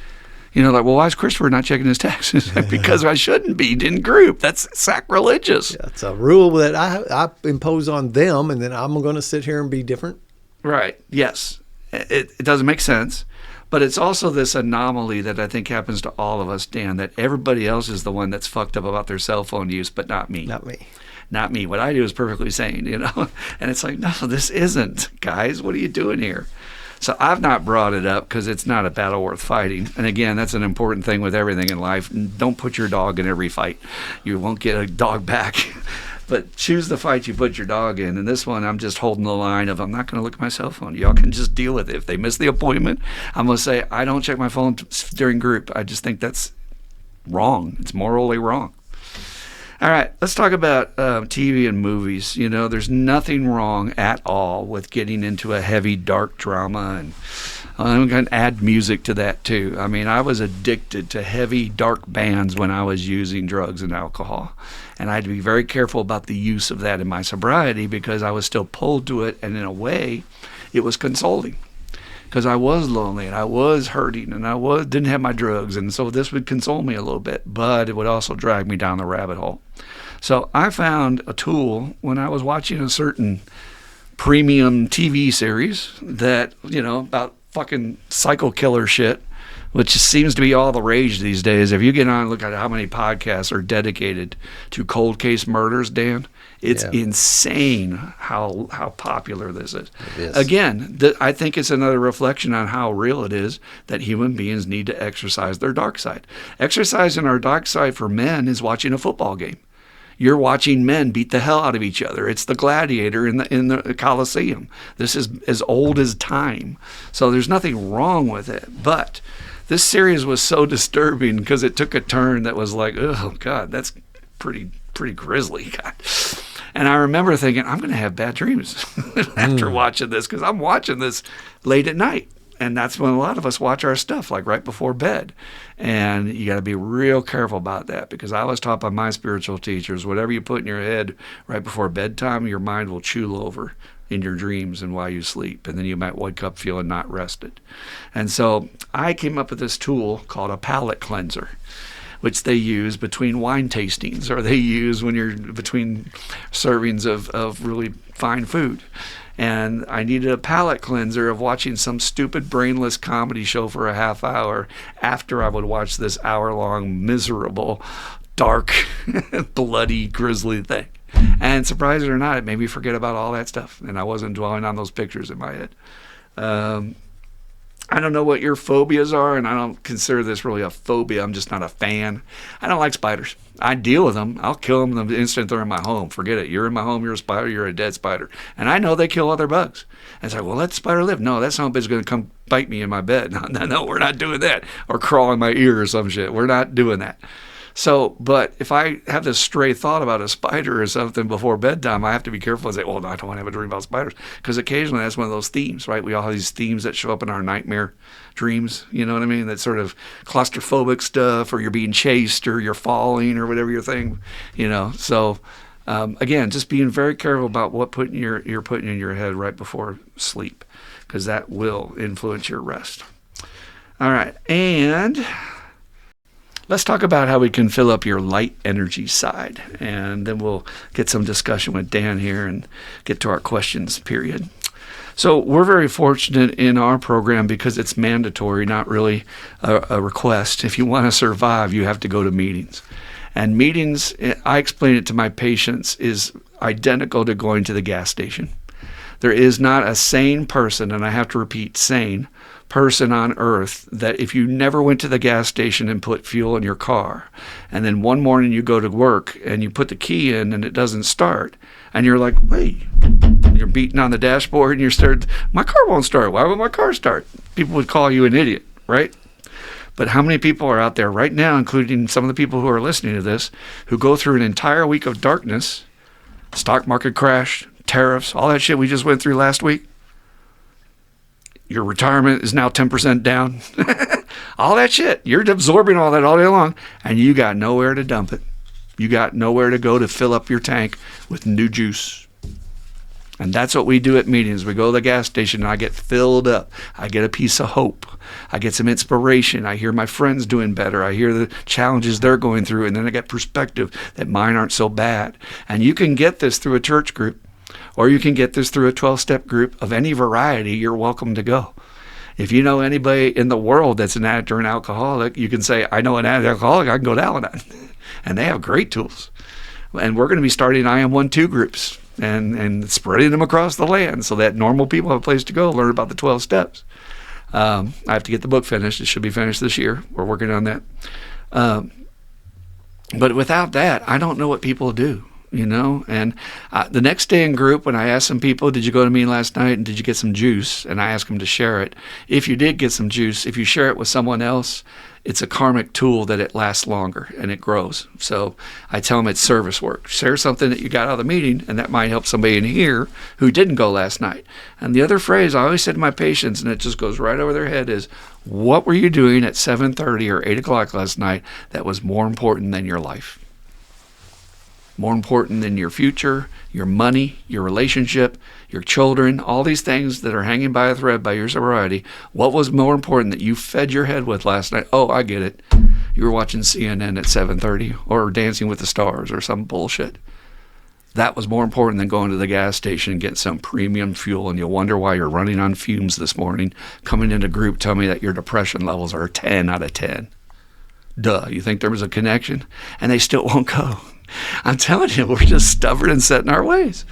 Like, well, why is Christopher not checking his taxes? Because I shouldn't be in group. That's sacrilegious. Yeah, it's a rule that I impose on them, and then I'm going to sit here and be different. Right. Yes. It doesn't make sense. But it's also this anomaly that I think happens to all of us, Dan, that everybody else is the one that's fucked up about their cell phone use, but not me. Not me. Not me. What I do is perfectly sane, And it's like, no, this isn't, guys. What are you doing here? So I've not brought it up because it's not a battle worth fighting. And again, that's an important thing with everything in life. Don't put your dog in every fight. You won't get a dog back. But choose the fight you put your dog in. And this one, I'm just holding the line of, I'm not going to look at my cell phone. Y'all can just deal with it. If they miss the appointment, I'm going to say, I don't check my phone during group. I just think that's wrong. It's morally wrong. All right, let's talk about TV and movies. There's nothing wrong at all with getting into a heavy, dark drama, and I'm going to add music to that too. I mean, I was addicted to heavy, dark bands when I was using drugs and alcohol, and I had to be very careful about the use of that in my sobriety because I was still pulled to it, and in a way, it was consoling. Because I was lonely and I was hurting and I didn't have my drugs, and so this would console me a little bit, but it would also drag me down the rabbit hole. So I found a tool when I was watching a certain premium TV series that, about fucking psycho killer shit, which seems to be all the rage these days. If you get on and look at how many podcasts are dedicated to cold case murders, Dan, it's insane how popular this is. It is. Again, I think it's another reflection on how real it is that human beings need to exercise their dark side. Exercising our dark side for men is watching a football game. You're watching men beat the hell out of each other. It's the gladiator in the Colosseum. This is as old as time. So there's nothing wrong with it. But this series was so disturbing because it took a turn that was like, oh, God, that's pretty grisly. God. And I remember thinking, I'm going to have bad dreams after watching this because I'm watching this late at night. And that's when a lot of us watch our stuff, like right before bed. And you got to be real careful about that because I was taught by my spiritual teachers, whatever you put in your head right before bedtime, your mind will chew over in your dreams and while you sleep. And then you might wake up feeling not rested. And so I came up with this tool called a palate cleanser, which they use between wine tastings or they use when you're between servings of really fine food. And I needed a palate cleanser of watching some stupid brainless comedy show for a half hour after I would watch this hour-long, miserable, dark, bloody, grisly thing. And surprise it or not, it made me forget about all that stuff. And I wasn't dwelling on those pictures in my head. I don't know what your phobias are, and I don't consider this really a phobia. I'm just not a fan. I don't like spiders. I deal with them. I'll kill them the instant they're in my home. Forget it. You're in my home, you're a spider, you're a dead spider. And I know they kill other bugs. And it's like, well, let the spider live. No, that son of a bitch is going to come bite me in my bed. No, we're not doing that. Or crawl in my ear or some shit. We're not doing that. So, but if I have this stray thought about a spider or something before bedtime, I have to be careful and say, well, no, I don't want to have a dream about spiders. Because occasionally that's one of those themes, right? We all have these themes that show up in our nightmare dreams, you know what I mean? That sort of claustrophobic stuff, or you're being chased, or you're falling, or whatever your thing, So, again, just being very careful about what you're putting in your head right before sleep, because that will influence your rest. All right, and let's talk about how we can fill up your light energy side, and then we'll get some discussion with Dan here and get to our questions period. So we're very fortunate in our program because it's mandatory, not really a request. If you want to survive, you have to go to meetings. And meetings, I explain it to my patients, is identical to going to the gas station. There is not a sane person, and I have to repeat, sane person on earth that if you never went to the gas station and put fuel in your car, and then one morning you go to work and you put the key in and it doesn't start, and you're like, wait, you're beating on the dashboard and my car won't start. Why would my car start? People would call you an idiot, right? But how many people are out there right now, including some of the people who are listening to this, who go through an entire week of darkness, stock market crash, tariffs, all that shit we just went through last week? Your retirement is now 10% down. All that shit. You're absorbing all that all day long, and you got nowhere to dump it. You got nowhere to go to fill up your tank with new juice. And that's what we do at meetings. We go to the gas station, and I get filled up. I get a piece of hope. I get some inspiration. I hear my friends doing better. I hear the challenges they're going through, and then I get perspective that mine aren't so bad. And you can get this through a church group, or you can get this through a 12-step group of any variety. You're welcome to go. If you know anybody in the world that's an addict or an alcoholic, you can say, I know an addict alcoholic, I can go to Al-Anon. And they have great tools. And we're going to be starting IM1-2 groups and spreading them across the land so that normal people have a place to go learn about the 12 steps. I have to get the book finished. It should be finished this year. We're working on that. But without that, I don't know what people do. And the next day in group, when I asked some people, did you go to me last night and did you get some juice? And I asked them to share it. If you did get some juice, if you share it with someone else, it's a karmic tool that it lasts longer and it grows. So I tell them it's service work. Share something that you got out of the meeting, and that might help somebody in here who didn't go last night. And the other phrase I always say to my patients, and it just goes right over their head, is, what were you doing at 7:30 or 8 o'clock last night that was more important than your life? More important than your future, your money, your relationship, your children, all these things that are hanging by a thread by your sobriety. What was more important that you fed your head with last night? Oh, I get it. You were watching CNN at 7:30 or Dancing with the Stars or some bullshit. That was more important than going to the gas station and getting some premium fuel, and you'll wonder why you're running on fumes this morning, coming into group, tell me that your depression levels are 10 out of 10. Duh, you think there was a connection? And they still won't go. I'm telling you, we're just stubborn and set in our ways.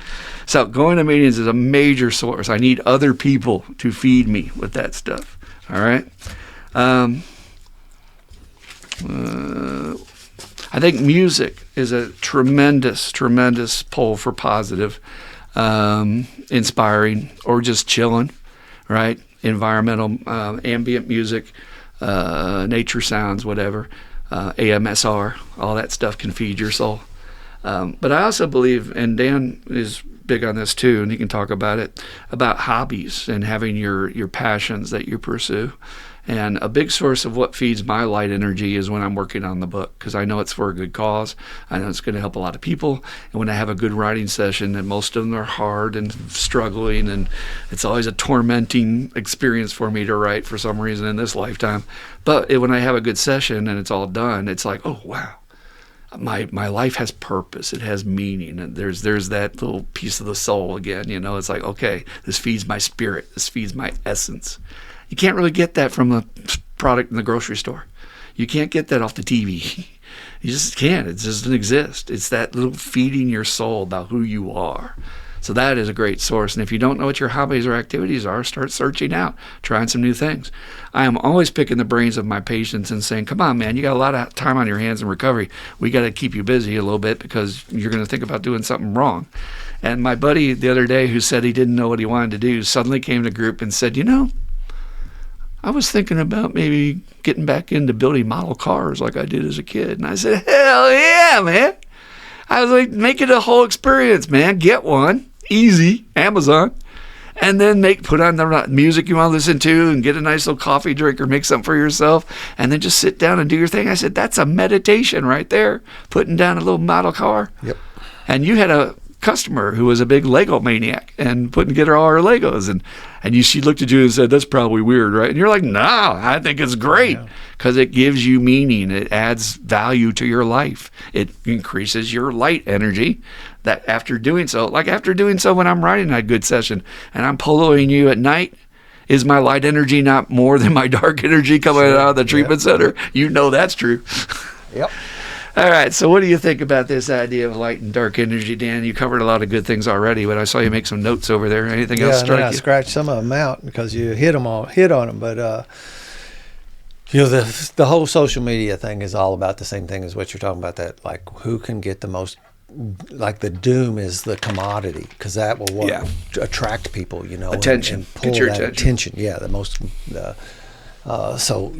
So going to meetings is a major source. I need other people to feed me with that stuff. All right? I think music is a tremendous, tremendous pull for positive, inspiring, or just chilling, right? Environmental, ambient music, nature sounds, whatever. AMSR, all that stuff can feed your soul. But I also believe, and Dan is big on this too, and he can talk about it, about hobbies and having your passions that you pursue. And a big source of what feeds my light energy is when I'm working on the book, because I know it's for a good cause. I know it's going to help a lot of people. And when I have a good writing session, and most of them are hard and struggling, and it's always a tormenting experience for me to write for some reason in this lifetime. But when I have a good session and it's all done, it's like, oh, wow. My life has purpose. It has meaning. And there's that little piece of the soul again. It's like, okay, this feeds my spirit. This feeds my essence. You can't really get that from a product in the grocery store. You can't get that off the TV. You just can't. It just doesn't exist. It's that little feeding your soul about who you are. So that is a great source. And if you don't know what your hobbies or activities are, start searching out, trying some new things. I am always picking the brains of my patients and saying, come on, man, you got a lot of time on your hands in recovery. We got to keep you busy a little bit because you're going to think about doing something wrong. And my buddy the other day, who said he didn't know what he wanted to do, suddenly came to group and said, I was thinking about maybe getting back into building model cars like I did as a kid. And I said, hell yeah, man. I was like, make it a whole experience, man. Get one. Easy. Amazon. And then put on the music you want to listen to and get a nice little coffee drink or make something for yourself. And then just sit down and do your thing. I said, that's a meditation right there. Putting down a little model car. Yep. And you had a customer who was a big Lego maniac and putting together all her Legos, and she looked at you and said, that's probably weird, right? And you're like, no, I think it's great, because it gives you meaning. It adds value to your life. It increases your light energy. That after doing so when I'm writing a good session and I'm poloing you at night, is my light energy not more than my dark energy coming out of the treatment center? That's true. Yep. All right, so what do you think about this idea of light and dark energy, Dan? You covered a lot of good things already, but I saw you make some notes over there. Anything else strike you? I scratched some of them out because you hit on them. But the whole social media thing is all about the same thing as what you're talking about. That, like, who can get the most like the doom is the commodity, because that will attract people, attention, and pull get your that attention. Yeah, the most. So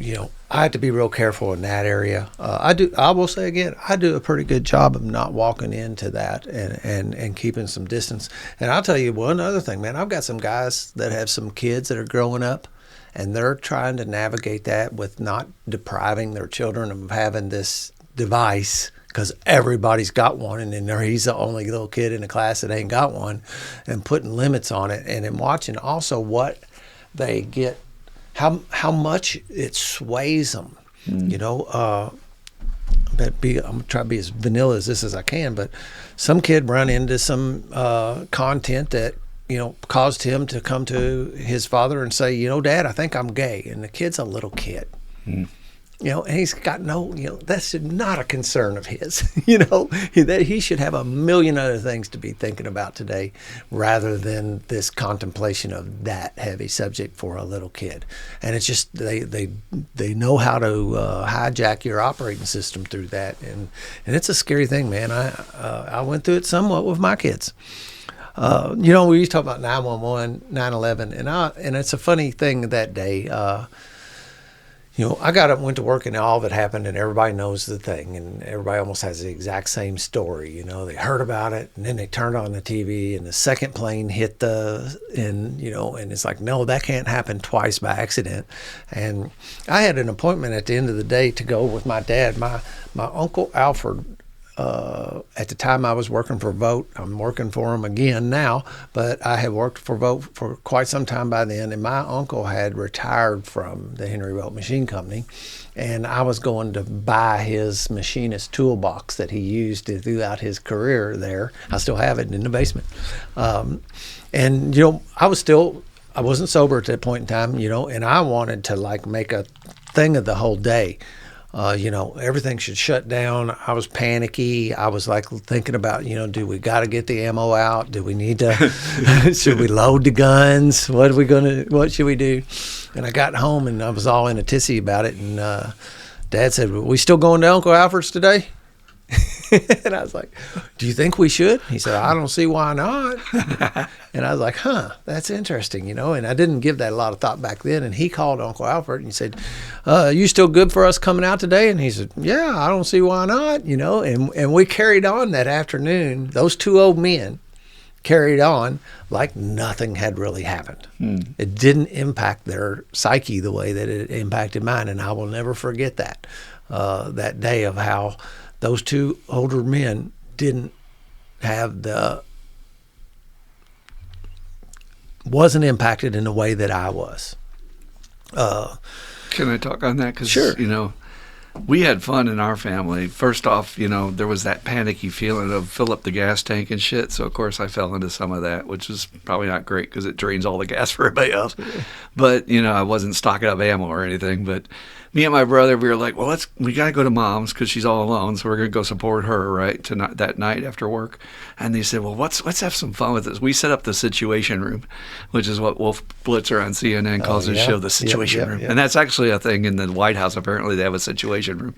I have to be real careful in that area. I will say again, I do a pretty good job of not walking into that and keeping some distance. And I'll tell you one other thing, man. I've got some guys that have some kids that are growing up, and they're trying to navigate that with not depriving their children of having this device, because everybody's got one, and then he's the only little kid in the class that ain't got one, and putting limits on it, and then watching also what they get. How much it sways them, I'm gonna try to be as vanilla as this as I can, but some kid run into some content that caused him to come to his father and say, Dad, I think I'm gay, and the kid's a little kid. And he's got that's not a concern of his. That he should have a million other things to be thinking about today, rather than this contemplation of that heavy subject for a little kid. And it's just they know how to hijack your operating system through that, and it's a scary thing, man. I went through it somewhat with my kids. We used to talk about 911, 9/11, and it's a funny thing that day. I got up and went to work, and all of it happened, and everybody knows the thing, and everybody almost has the exact same story. They heard about it, and then they turned on the TV, and the second plane hit and it's like, no, that can't happen twice by accident. And I had an appointment at the end of the day to go with my dad. My Uncle Alfred, at the time I was working for Vogt. I'm working for him again now, but I had worked for Vogt for quite some time by then, and my uncle had retired from the Henry Vogt Machine Company, and I was going to buy his machinist toolbox that he used throughout his career there. I still have it in the basement. I wasn't sober at that point in time, and I wanted to make a thing of the whole day. Everything should shut down. I was panicky. I was thinking about, do we got to get the ammo out? Do we need to, should we load the guns? What should we do? And I got home and I was all in a tizzy about it. And Dad said, "Are we still going to Uncle Alfred's today?" And I was like, "Do you think we should?" He said, "I don't see why not." And I was like, that's interesting, And I didn't give that a lot of thought back then. And he called Uncle Alfred and he said, "You still good for us coming out today?" And he said, "Yeah, I don't see why not," And we carried on that afternoon. Those two old men carried on like nothing had really happened. It didn't impact their psyche the way that it impacted mine. And I will never forget that day of how those two older men didn't have wasn't impacted in the way that I was. Can I talk on that? 'Cause, sure. We had fun in our family. First off, there was that panicky feeling of fill up the gas tank and shit. So, of course, I fell into some of that, which was probably not great because it drains all the gas for everybody else. But, I wasn't stocking up ammo or anything. But me and my brother, we were like, well, we got to go to Mom's because she's all alone. So we're going to go support her, right, that night after work. And they said, well, let's have some fun with this. We set up the Situation Room, which is what Wolf Blitzer on CNN calls his show, the Situation Room. And that's actually a thing in the White House. Apparently they have a Situation Room.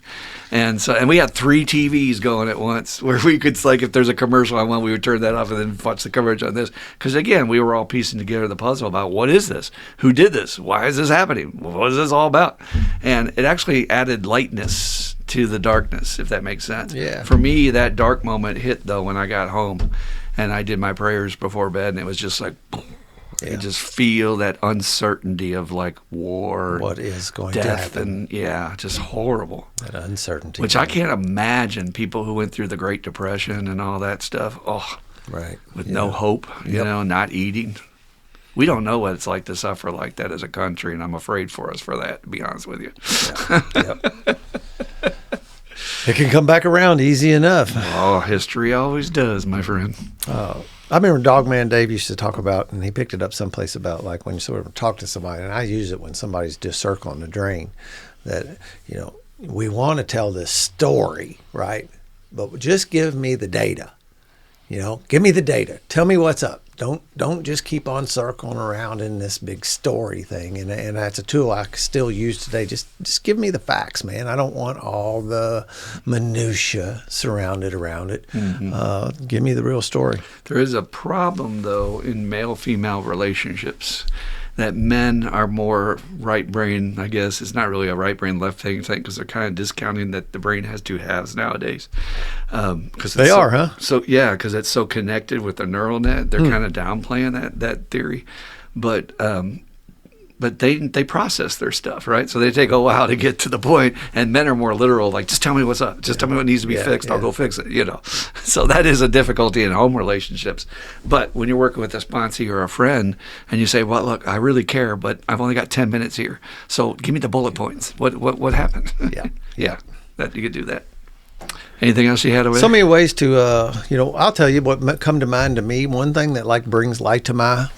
And we had 3 TVs going at once where we could, if there's a commercial on one, we would turn that off and then watch the coverage on this. Because, again, we were all piecing together the puzzle about what is this? Who did this? Why is this happening? What is this all about? And it actually added lightness to the darkness, if that makes sense. Yeah. For me, that dark moment hit, though, when I got home and I did my prayers before bed, and it was just like, boom. You just feel that uncertainty of war, what is going death, to happen, and just horrible. That uncertainty, which I can't imagine people who went through the Great Depression and all that stuff. Right, with no hope, not eating. We don't know what it's like to suffer like that as a country, and I'm afraid for us for that, to be honest with you. It can come back around easy enough. Oh, history always does, my friend. I remember Dogman Dave used to talk about, and he picked it up someplace about when you sort of talk to somebody, and I use it when somebody's just circling the drain, that, we want to tell this story, right? But just give me the data. Give me the data. Tell me what's up. Don't just keep on circling around in this big story thing. And that's a tool I still use today. Just give me the facts, man. I don't want all the minutia surrounded around it. Give me the real story. There is a problem, though, in male-female relationships, that men are more right brain, I guess. It's not really a right brain, left brain thing, because they're kind of discounting that the brain has two halves nowadays. They are, huh? So, yeah, because it's so connected with the neural net. They're kind of downplaying that theory. But they process their stuff, right? So they take a while to get to the point, and men are more literal, like, just tell me what's up. Just tell me what needs to be fixed. I'll go fix it, So that is a difficulty in home relationships. But when you're working with a sponsee or a friend, and you say, well, look, I really care, but I've only got 10 minutes here. So give me the bullet points. What happened? Yeah, that you could do that. Anything else you had over there? So many ways to, I'll tell you what come to mind to me. One thing that brings light to my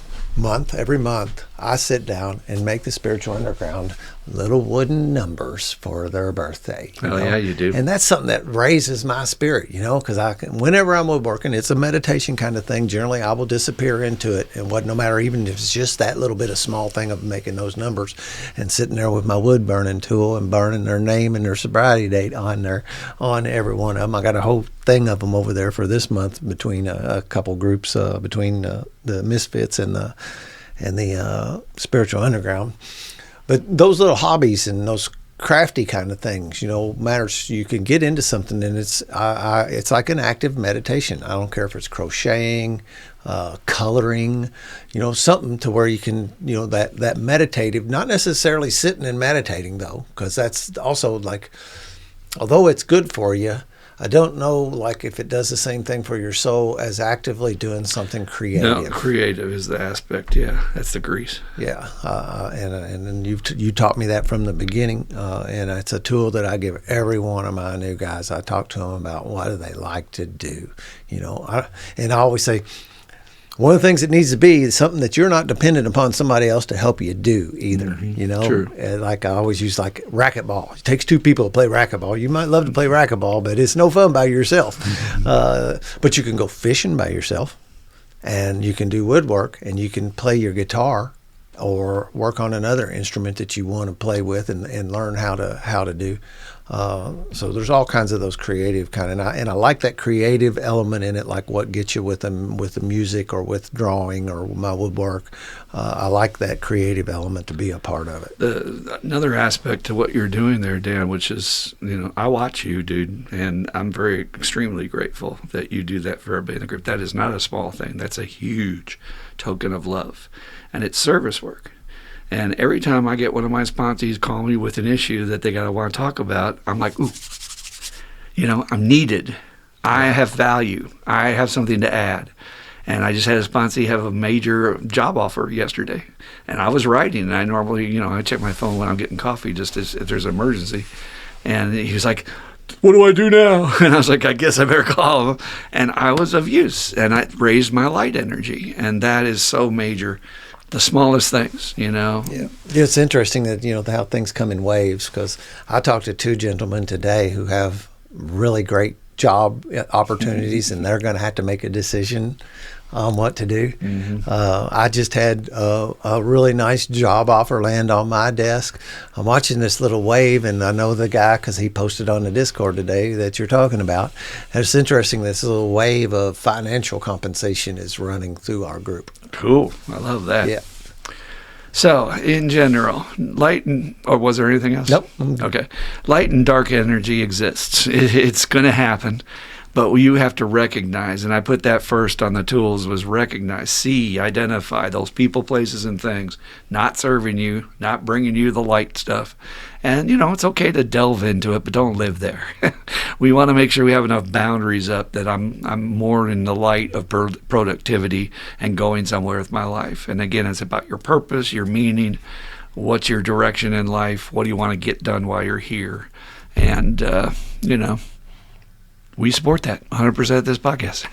every month, I sit down and make the Spiritual Underground little wooden numbers for their birthday. Yeah, you do. And that's something that raises my spirit, because whenever I'm woodworking, it's a meditation kind of thing. Generally, I will disappear into it, and no matter even if it's just that little bit of small thing of making those numbers and sitting there with my wood burning tool and burning their name and their sobriety date on every one of them. I got a whole thing of them over there for this month between a couple groups, between the Misfits and the Spiritual Underground. But those little hobbies and those crafty kind of things, matters. You can get into something, and it's like an active meditation. I don't care if it's crocheting, coloring, something to where you can, that meditative, not necessarily sitting and meditating though, because that's also although it's good for you, I don't know, if it does the same thing for your soul as actively doing something creative. No, creative is the aspect. Yeah, that's the grease. Yeah, and you taught me that from the beginning, and it's a tool that I give every one of my new guys. I talk to them about what do they like to do, and I always say, one of the things that needs to be is something that you're not dependent upon somebody else to help you do either, True. Like I always use racquetball. It takes two people to play racquetball. You might love to play racquetball, but it's no fun by yourself. But you can go fishing by yourself, and you can do woodwork, and you can play your guitar or work on another instrument that you want to play with and learn how to do. So there's all kinds of those creative and I like that creative element in it, like what gets you with the music or with drawing or my woodwork. I like that creative element to be a part of it. Another aspect to what you're doing there, Dan, which is, I watch you, dude, and I'm very extremely grateful that you do that for everybody in the group. That is not a small thing. That's a huge token of love, and it's service work. And every time I get one of my sponsees call me with an issue that they want to talk about, I'm like, ooh, I'm needed. I have value. I have something to add. And I just had a sponsee have a major job offer yesterday. And I was writing, and I normally, I check my phone when I'm getting coffee just if there's an emergency. And he was like, what do I do now? And I was like, I guess I better call him. And I was of use, and I raised my light energy. And that is so major. The smallest things, Yeah. It's interesting that, how things come in waves, because I talked to two gentlemen today who have really great job opportunities, and they're going to have to make a decision on what to do. I just had a really nice job offer land on my desk. I'm watching this little wave, and I know the guy because he posted on the Discord today that you're talking about. And it's interesting, this little wave of financial compensation is running through our group. Cool. I love that. Yeah. So, in general, light or was there anything else? Nope. Okay. Light and dark energy exists. It's going to happen. But you have to recognize, and I put that first on the tools, was recognize, see, identify those people, places, and things not serving you, not bringing you the light stuff. And, it's okay to delve into it, but don't live there. We want to make sure we have enough boundaries up that I'm more in the light of productivity and going somewhere with my life. And again, it's about your purpose, your meaning, what's your direction in life, what do you want to get done while you're here. And, we support that 100% of this podcast.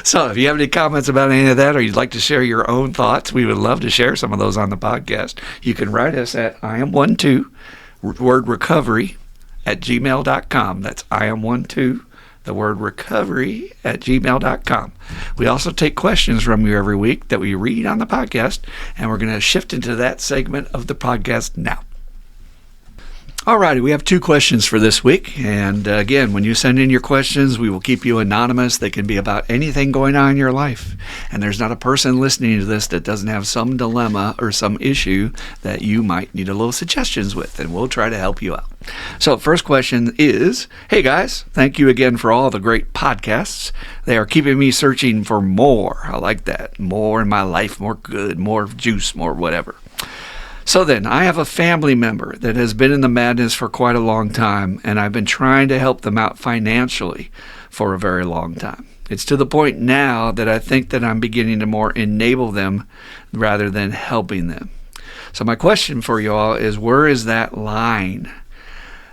So if you have any comments about any of that, or you'd like to share your own thoughts, we would love to share some of those on the podcast. You can write us at iam12, word recovery, @gmail.com. That's iam12, the word recovery, at gmail.com. We also take questions from you every week that we read on the podcast, and we're going to shift into that segment of the podcast now. Alrighty, we have 2 questions for this week. And again, when you send in your questions, we will keep you anonymous. They can be about anything going on in your life. And there's not a person listening to this that doesn't have some dilemma or some issue that you might need a little suggestions with, and we'll try to help you out. So first question is, hey guys, thank you again for all the great podcasts. They are keeping me searching for more. I like that. More in my life, more good, more juice, more whatever. So then, I have a family member that has been in the madness for quite a long time, and I've been trying to help them out financially for a very long time. It's to the point now that I think that I'm beginning to more enable them rather than helping them. So my question for you all is, where is that line?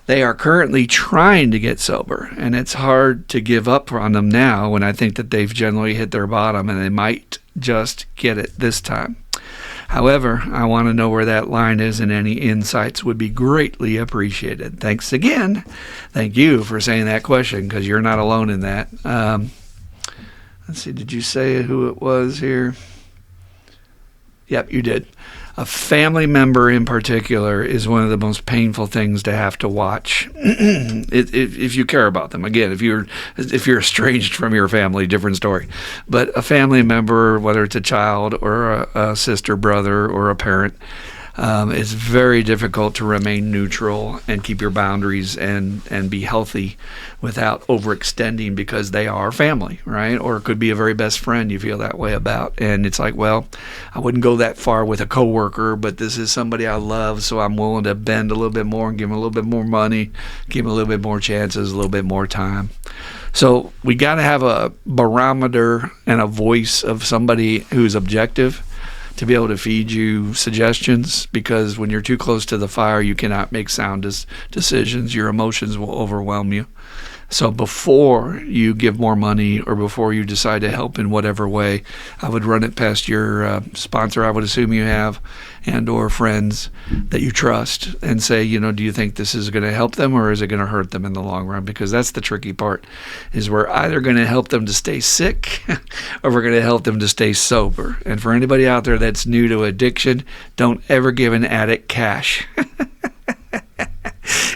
They are currently trying to get sober, and it's hard to give up on them now when I think that they've generally hit their bottom and they might just get it this time. However, I want to know where that line is, and any insights would be greatly appreciated. Thanks again. Thank you for saying that question, because you're not alone in that. Let's see, did you say who it was here? Yep, you did. A family member in particular is one of the most painful things to have to watch. If you care about them. Again, if you're estranged from your family, different story. But a family member, whether it's a child or a sister, brother, or a parent, it's very difficult to remain neutral and keep your boundaries and be healthy without overextending, because they are family, right? Or it could be a very best friend you feel that way about. And it's like, well, I wouldn't go that far with a coworker, but this is somebody I love, so I'm willing to bend a little bit more and give them a little bit more money, give them a little bit more chances, a little bit more time. So we got to have a barometer and a voice of somebody who's objective to be able to feed you suggestions, because when you're too close to the fire, you cannot make sound decisions. Your emotions will overwhelm you. So before you give more money or before you decide to help in whatever way, I would run it past your sponsor, I would assume you have, and or friends that you trust, and say, do you think this is going to help them, or is it going to hurt them in the long run? Because that's the tricky part, is we're either going to help them to stay sick or we're going to help them to stay sober. And for anybody out there that's new to addiction, don't ever give an addict cash.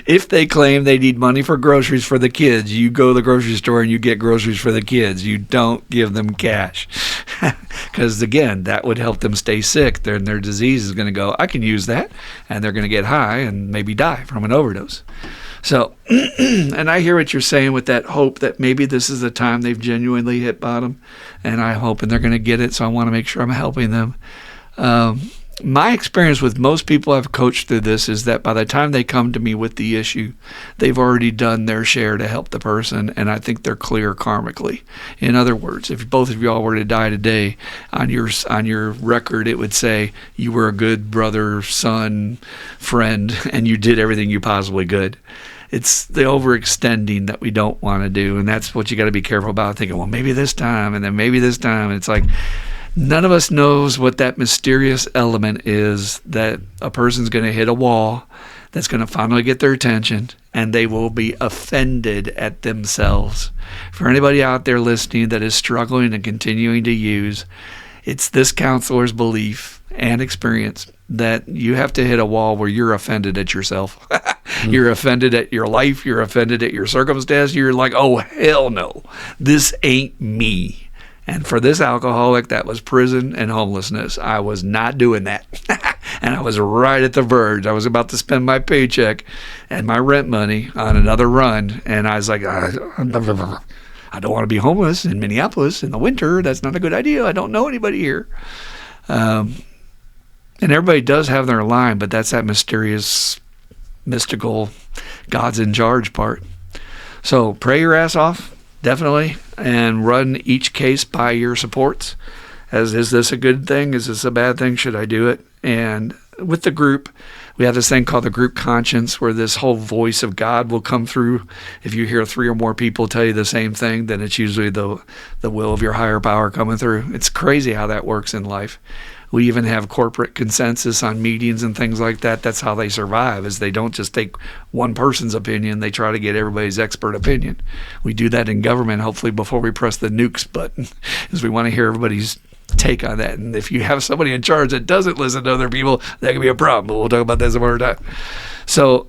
If they claim they need money for groceries for the kids, you go to the grocery store and you get groceries for the kids. You don't give them cash. Because, again, that would help them stay sick. Their disease is going to go, I can use that. And they're going to get high and maybe die from an overdose. So, and I hear what you're saying with that hope that maybe this is the time they've genuinely hit bottom. And I'm hoping they're going to get it, so I want to make sure I'm helping them. My experience with most people I've coached through this is that by the time they come to me with the issue, they've already done their share to help the person, and I think they're clear karmically. In other words, if both of you all were to die today, on your record it would say you were a good brother, son, friend, and you did everything you possibly could. It's the overextending that we don't want to do, and that's what you got to be careful about, thinking, well, maybe this time, and then maybe this time. It's like, none of us knows what that mysterious element is that a person's going to hit a wall that's going to finally get their attention, and they will be offended at themselves. For anybody out there listening that is struggling and continuing to use, it's this counselor's belief and experience that you have to hit a wall where you're offended at yourself. You're offended at your life. You're offended at your circumstance. You're like, oh, hell no, this ain't me. And for this alcoholic, that was prison and homelessness. I was not doing that. And I was right at the verge. I was about to spend my paycheck and my rent money on another run. And I was like, I don't want to be homeless in Minneapolis in the winter. That's not a good idea. I don't know anybody here. And everybody does have their line, but that's that mysterious, mystical, God's in charge part. So pray your ass off. Definitely, and run each case by your supports. Is this a good thing? Is this a bad thing? Should I do it? And with the group, we have this thing called the group conscience, where this whole voice of God will come through. If you hear 3 or more people tell you the same thing, then it's usually the will of your higher power coming through. It's crazy how that works in life. We even have corporate consensus on meetings and things like that. That's how they survive, is they don't just take one person's opinion. They try to get everybody's expert opinion. We do that in government, hopefully, before we press the nukes button, because we want to hear everybody's take on that. And if you have somebody in charge that doesn't listen to other people, that can be a problem. But we'll talk about that some other time. So,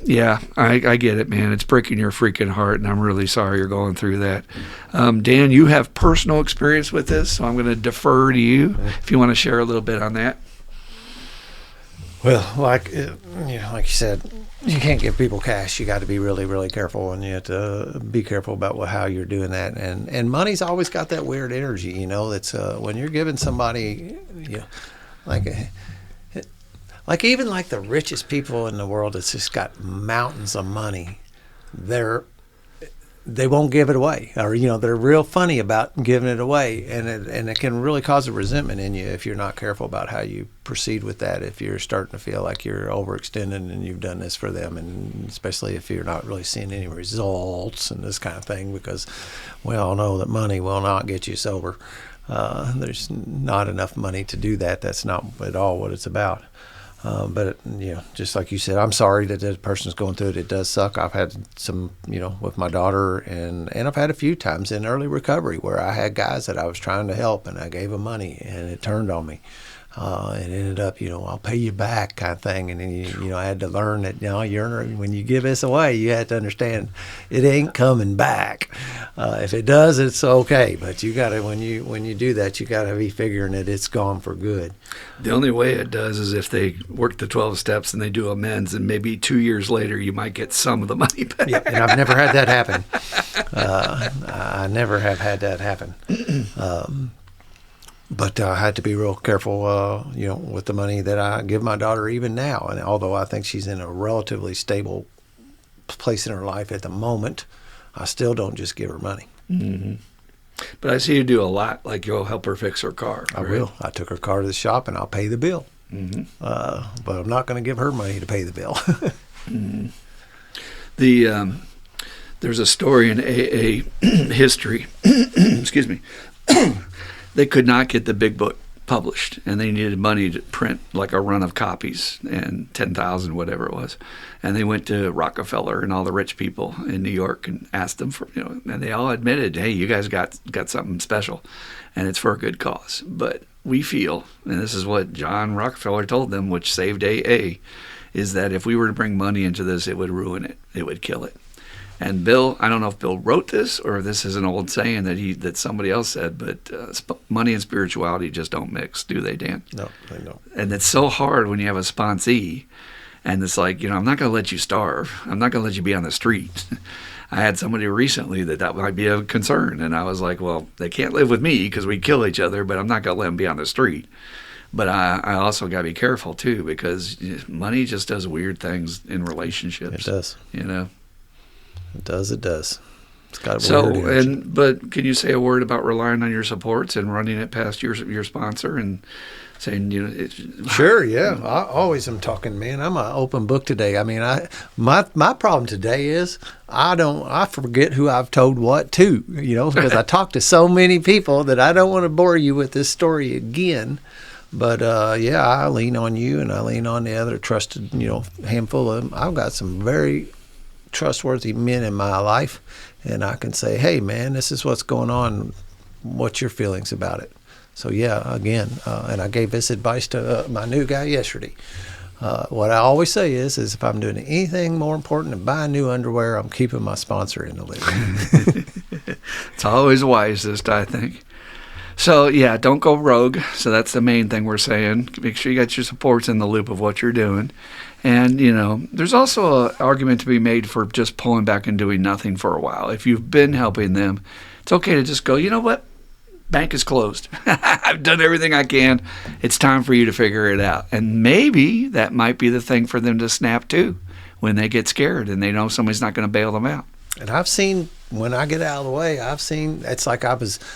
yeah, I get it, man. It's breaking your freaking heart, and I'm really sorry you're going through that. Dan, you have personal experience with this, so I'm going to defer to you if you want to share a little bit on that. Well, like you said, you can't give people cash. You got to be really, really careful, and you have to be careful about how you're doing that. And money's always got that weird energy, That's when you're giving somebody, like even like the richest people in the world that's just got mountains of money, they won't give it away, or they're real funny about giving it away, and it can really cause a resentment in you if you're not careful about how you proceed with that. If you're starting to feel like you're overextended and you've done this for them, and especially if you're not really seeing any results and this kind of thing, because we all know that money will not get you sober. There's not enough money to do that. That's not at all what it's about. But just like you said, I'm sorry that the person's going through it. It does suck. I've had some, with my daughter, and I've had a few times in early recovery where I had guys that I was trying to help, and I gave them money, and it turned on me. It ended up, I'll pay you back kind of thing. And then, I had to learn that, when you give this away, you have to understand it ain't coming back. If it does, it's okay. But you got to, when you do that, you got to be figuring that it's gone for good. The only way it does is if they work the 12 steps and they do amends, and maybe 2 years later, you might get some of the money back. Yeah, and I've never had that happen. I never have had that happen. But I had to be real careful, with the money that I give my daughter even now. And although I think she's in a relatively stable place in her life at the moment, I still don't just give her money. Mm-hmm. But I see you do a lot, like you'll help her fix her car. I will. I took her car to the shop, and I'll pay the bill. Mm-hmm. But I'm not going to give her money to pay the bill. Mm-hmm. There's a story in AA history. Excuse me. They could not get the big book published, and they needed money to print like a run of copies, and 10,000, whatever it was. And they went to Rockefeller and all the rich people in New York and asked them for, and they all admitted, hey, you guys got something special, and it's for a good cause. But we feel, and this is what John Rockefeller told them, which saved AA, is that if we were to bring money into this, it would ruin it. It would kill it. And Bill, I don't know if Bill wrote this or this is an old saying that somebody else said, but money and spirituality just don't mix, do they, Dan? No, they don't. And it's so hard when you have a sponsee, and it's like, I'm not going to let you starve. I'm not going to let you be on the street. I had somebody recently that might be a concern, and I was like, well, they can't live with me because we kill each other, but I'm not going to let them be on the street. But I also got to be careful, too, because money just does weird things in relationships. It does. It does. It's got a weird energy. But can you say a word about relying on your supports and running it past your sponsor and saying, Sure, yeah. I always am talking, man. I'm an open book today. I mean, my problem today is I forget who I've told what to, because I talk to so many people that I don't want to bore you with this story again. But I lean on you, and I lean on the other trusted, handful of them. I've got some very trustworthy men in my life, and I can say, hey man, this is what's going on, what's your feelings about it? So again, and I gave this advice to my new guy yesterday. What I always say is if I'm doing anything more important than buying new underwear, I'm keeping my sponsor in the loop. It's always wisest, I think. So don't go rogue. So that's the main thing we're saying. Make sure you got your supports in the loop of what you're doing. And, there's also an argument to be made for just pulling back and doing nothing for a while. If you've been helping them, it's okay to just go, you know what? Bank is closed. I've done everything I can. It's time for you to figure it out. And maybe that might be the thing for them to snap to when they get scared and they know somebody's not going to bail them out. And I've seen, when I get out of the way, it's like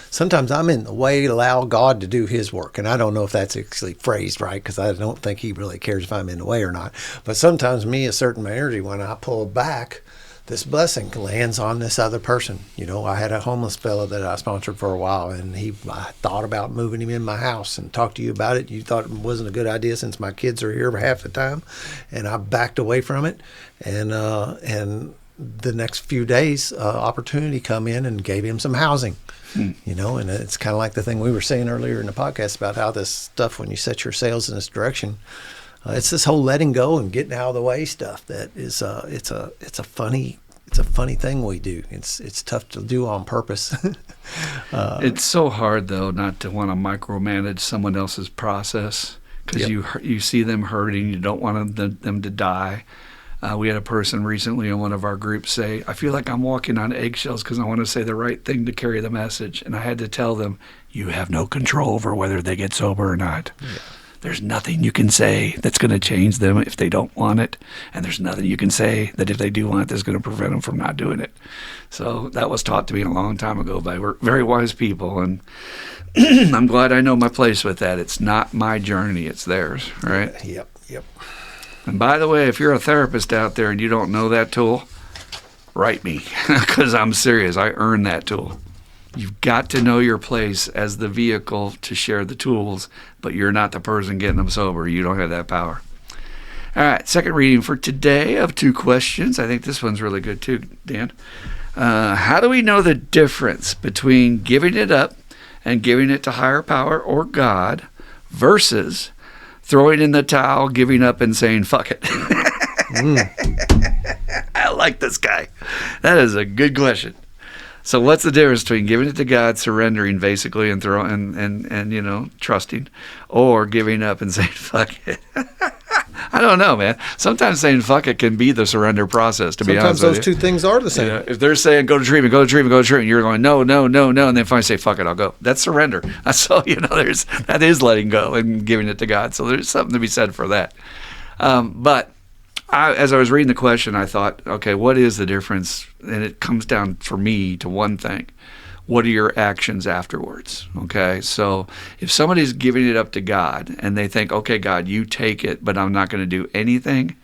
sometimes I'm in the way to allow God to do his work. And I don't know if that's actually phrased right, because I don't think he really cares if I'm in the way or not. But sometimes me asserting my energy, when I pull back, this blessing lands on this other person. I had a homeless fellow that I sponsored for a while, and I thought about moving him in my house and talked to you about it. You thought it wasn't a good idea since my kids are here half the time, and I backed away from it. And the next few days, opportunity come in and gave him some housing. And it's kind of like the thing we were saying earlier in the podcast about how this stuff, when you set your sails in this direction, it's this whole letting go and getting out of the way stuff that is it's a funny thing we do. It's tough to do on purpose. It's so hard though not to want to micromanage someone else's process, because you see them hurting, you don't want them to die. We had a person recently in one of our groups say, I feel like I'm walking on eggshells because I want to say the right thing to carry the message. And I had to tell them, you have no control over whether they get sober or not. Yeah. There's nothing you can say that's going to change them if they don't want it. And there's nothing you can say that if they do want it, that's going to prevent them from not doing it. So that was taught to me a long time ago by very wise people. And I'm glad I know my place with that. It's not my journey. It's theirs, right? Yep. And by the way, if you're a therapist out there and you don't know that tool, write me, because I'm serious. I earned that tool. You've got to know your place as the vehicle to share the tools, but you're not the person getting them sober. You don't have that power. All right, second reading for today of 2 questions. I think this one's really good too, Dan. How do we know the difference between giving it up and giving it to higher power or God versus throwing in the towel, giving up, and saying, fuck it? I like this guy. That is a good question. So what's the difference between giving it to God, surrendering basically, and trusting, or giving up and saying, fuck it? I don't know, man. Sometimes saying fuck it can be the surrender process, to be honest with you. Sometimes those two things are the same. If they're saying go to treatment, you're going, no, and then finally say, fuck it, I'll go. That's surrender. So, that is letting go and giving it to God. So there's something to be said for that. But as I was reading the question, I thought, okay, what is the difference? And it comes down for me to one thing. What are your actions afterwards? Okay, so if somebody's giving it up to God and they think, okay, God, you take it, but I'm not going to do anything,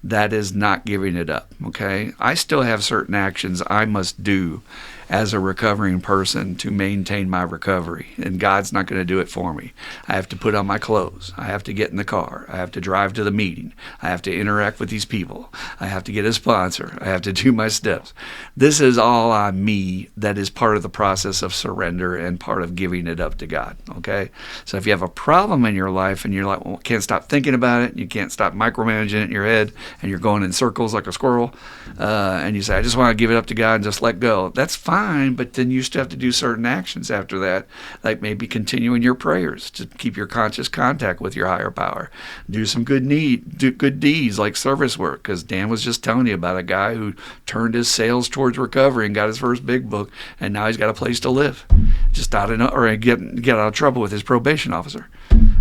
that is not giving it up, okay? I still have certain actions I must do as a recovering person to maintain my recovery, and God's not going to do it for me. I have to put on my clothes. I have to get in the car. I have to drive to the meeting. I have to interact with these people. I have to get a sponsor. I have to do my steps. This is all on me. That is part of the process of surrender and part of giving it up to God, okay? So if you have a problem in your life and you're like, well, can't stop thinking about it, you can't stop micromanaging it in your head, and you're going in circles like a squirrel, and you say, I just want to give it up to God and just let go, that's fine, but then you still have to do certain actions after that, like maybe continuing your prayers to keep your conscious contact with your higher power. Do some good deeds like service work, because Dan was just telling you about a guy who turned his sails towards recovery and got his first big book, and now he's got a place to live. Just get out of trouble with his probation officer.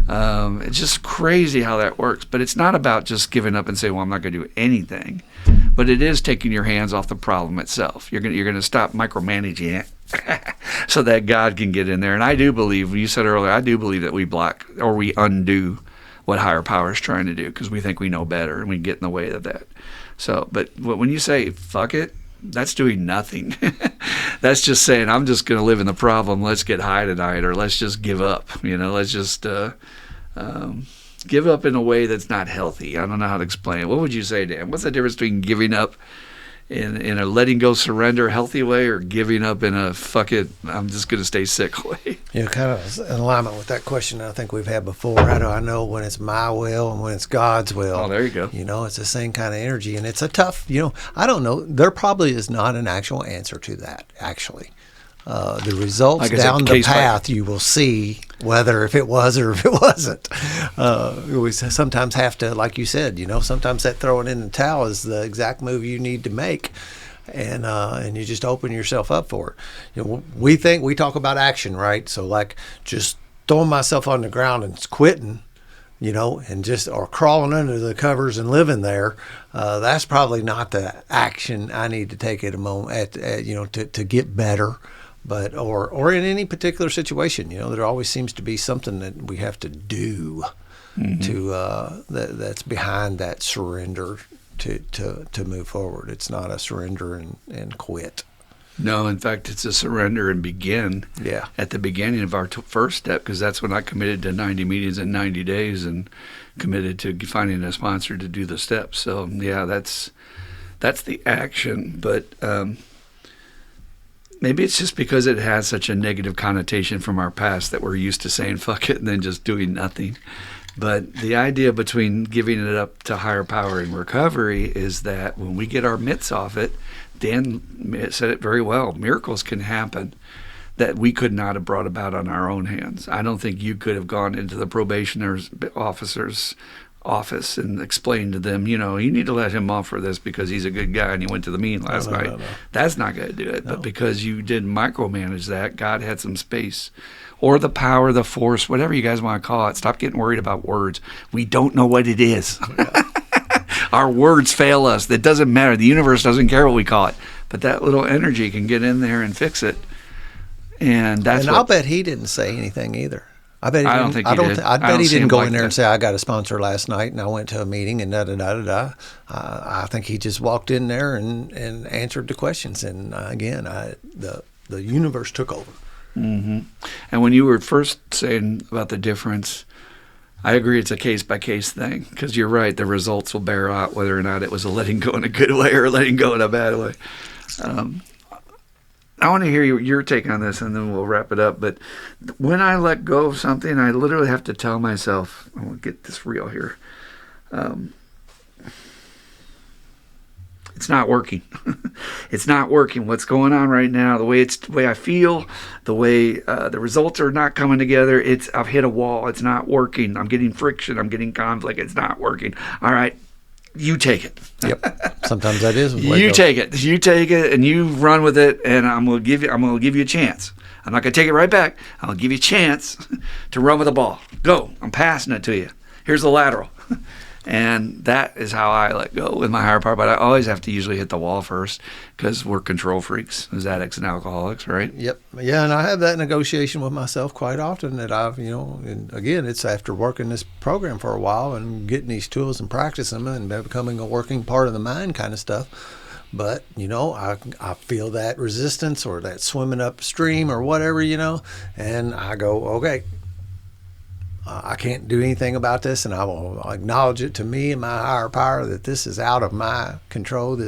It's just crazy how that works. But it's not about just giving up and saying, well, I'm not going to do anything. But it is taking your hands off the problem itself. You're going to stop micromanaging it so that God can get in there. And I do believe, you said earlier, I do believe that we block or we undo what higher power is trying to do because we think we know better and we get in the way of that. So, but when you say, fuck it, that's doing nothing. That's just saying, I'm just going to live in the problem. Let's get high tonight, or let's just give up. Let's just give up in a way that's not healthy. I don't know how to explain it. What would you say, Dan? What's the difference between giving up in a letting go, surrender, healthy way, or giving up in a fuck it, I'm just going to stay sick way? Kind of in alignment with that question I think we've had before. How do I know when it's my will and when it's God's will? Oh, there you go. It's the same kind of energy, and it's a tough, I don't know. There probably is not an actual answer to that, actually. The results down the path, you will see whether if it was or if it wasn't. We sometimes have to, like you said, sometimes that throwing in the towel is the exact move you need to make, and you just open yourself up for it. We talk about action, right? So like just throwing myself on the ground and quitting, and just or crawling under the covers and living there. That's probably not the action I need to take at a moment to get better. But or in any particular situation, there always seems to be something that we have to do to that's behind that surrender to move forward. It's not a surrender and quit. No, in fact, it's a surrender and begin at the beginning of our first step, because that's when I committed to 90 meetings in 90 days and committed to finding a sponsor to do the steps. So, yeah, that's the action. But maybe it's just because it has such a negative connotation from our past that we're used to saying fuck it and then just doing nothing. But the idea between giving it up to higher power and recovery is that when we get our mitts off it, Dan said it very well, miracles can happen that we could not have brought about on our own hands. I don't think you could have gone into the probationer's officer's office and explained to them, you need to let him off for this because he's a good guy and he went to the meeting last night. No. That's not going to do it. No. But because you didn't micromanage that, God had some space. Or the power, the force, whatever you guys want to call it. Stop getting worried about words. We don't know what it is. Yeah. Our words fail us. That doesn't matter. The universe doesn't care what we call it. But that little energy can get in there and fix it. And I'll bet he didn't say anything either. I bet he didn't. I bet he didn't go in there and say, I got a sponsor last night and I went to a meeting and da-da-da-da-da. I think he just walked in there and answered the questions. And again, the universe took over. Mm-hmm. And when you were first saying about the difference, I agree it's a case-by-case thing, because you're right, the results will bear out whether or not it was a letting go in a good way or letting go in a bad way. I want to hear your take on this, and then we'll wrap it up. But when I let go of something, I literally have to tell myself, I want to get this real here, it's not working. It's not working. What's going on right now, the way I feel, the way the results are not coming together, I've hit a wall. It's not working. I'm getting friction. I'm getting conflict. It's not working. All right, you take it. Yep. Sometimes that is. You take it. You take it, and you run with it. And I'm gonna give you a chance. I'm not gonna take it right back. I'm gonna give you a chance to run with the ball. Go. I'm passing it to you. Here's the lateral. And that is how I let go with my higher power. But I always have to usually hit the wall first, because we're control freaks as addicts and alcoholics, right? Yep. Yeah, and I have that negotiation with myself quite often that I've, and again, it's after working this program for a while and getting these tools and practicing them and becoming a working part of the mind kind of stuff. But, I feel that resistance or that swimming upstream or whatever, and I go, okay, I can't do anything about this, and I will acknowledge it to me and my higher power that this is out of my control.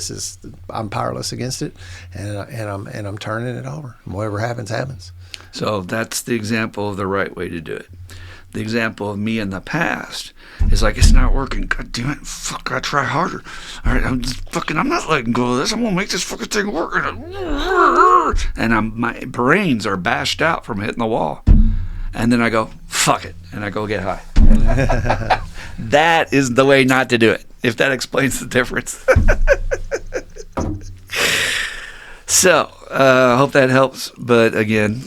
I'm powerless against it, and I'm turning it over. And whatever happens, happens. So that's the example of the right way to do it. The example of me in the past is like, it's not working. God damn it! Fuck! I try harder. All right, I'm not letting go of this. I'm gonna make this fucking thing work. And my brains are bashed out from hitting the wall. And then I go, fuck it, and I go get high. That is the way not to do it, if that explains the difference. So, I hope that helps. But again,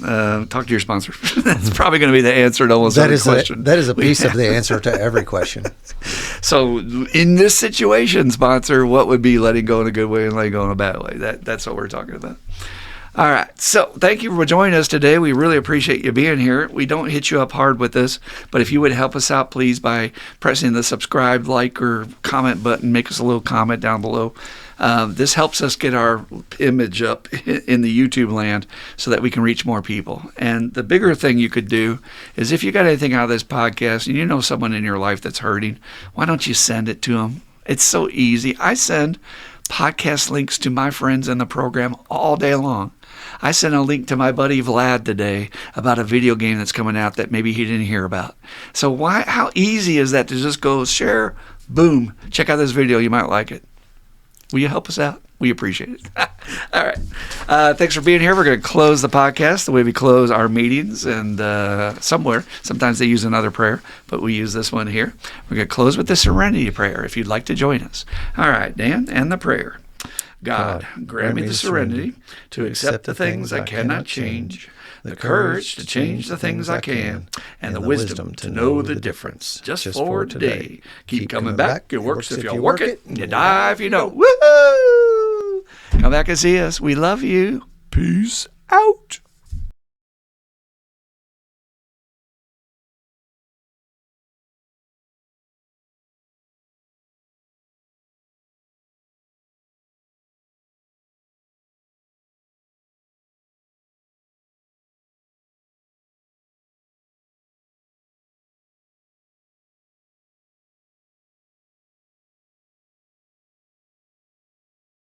talk to your sponsor. That's probably going to be the answer to almost every question. That is a piece of the answer to every question. So, in this situation, sponsor, what would be letting go in a good way and letting go in a bad way? That's what we're talking about. All right. So thank you for joining us today. We really appreciate you being here. We don't hit you up hard with this, but if you would help us out, please, by pressing the subscribe, like, or comment button, make us a little comment down below. This helps us get our image up in the YouTube land so that we can reach more people. And the bigger thing you could do is, if you got anything out of this podcast and you know someone in your life that's hurting, why don't you send it to them? It's so easy. I send podcast links to my friends in the program all day long. I sent a link to my buddy Vlad today about a video game that's coming out that maybe he didn't hear about. So how easy is that to just go share, boom, check out this video, you might like it. Will you help us out? We appreciate it. All right. Thanks for being here. We're going to close the podcast the way we close our meetings, and sometimes they use another prayer, but we use this one here. We're going to close with the Serenity Prayer if you'd like to join us. All right, Dan, and the prayer. God, grant me the serenity to accept the things I cannot change, the courage to change the things I can, and the wisdom to know the difference. Just for today. Keep coming back. It works if you work it. You die if you don't. Woohoo! Come back and see us. We love you. Peace out.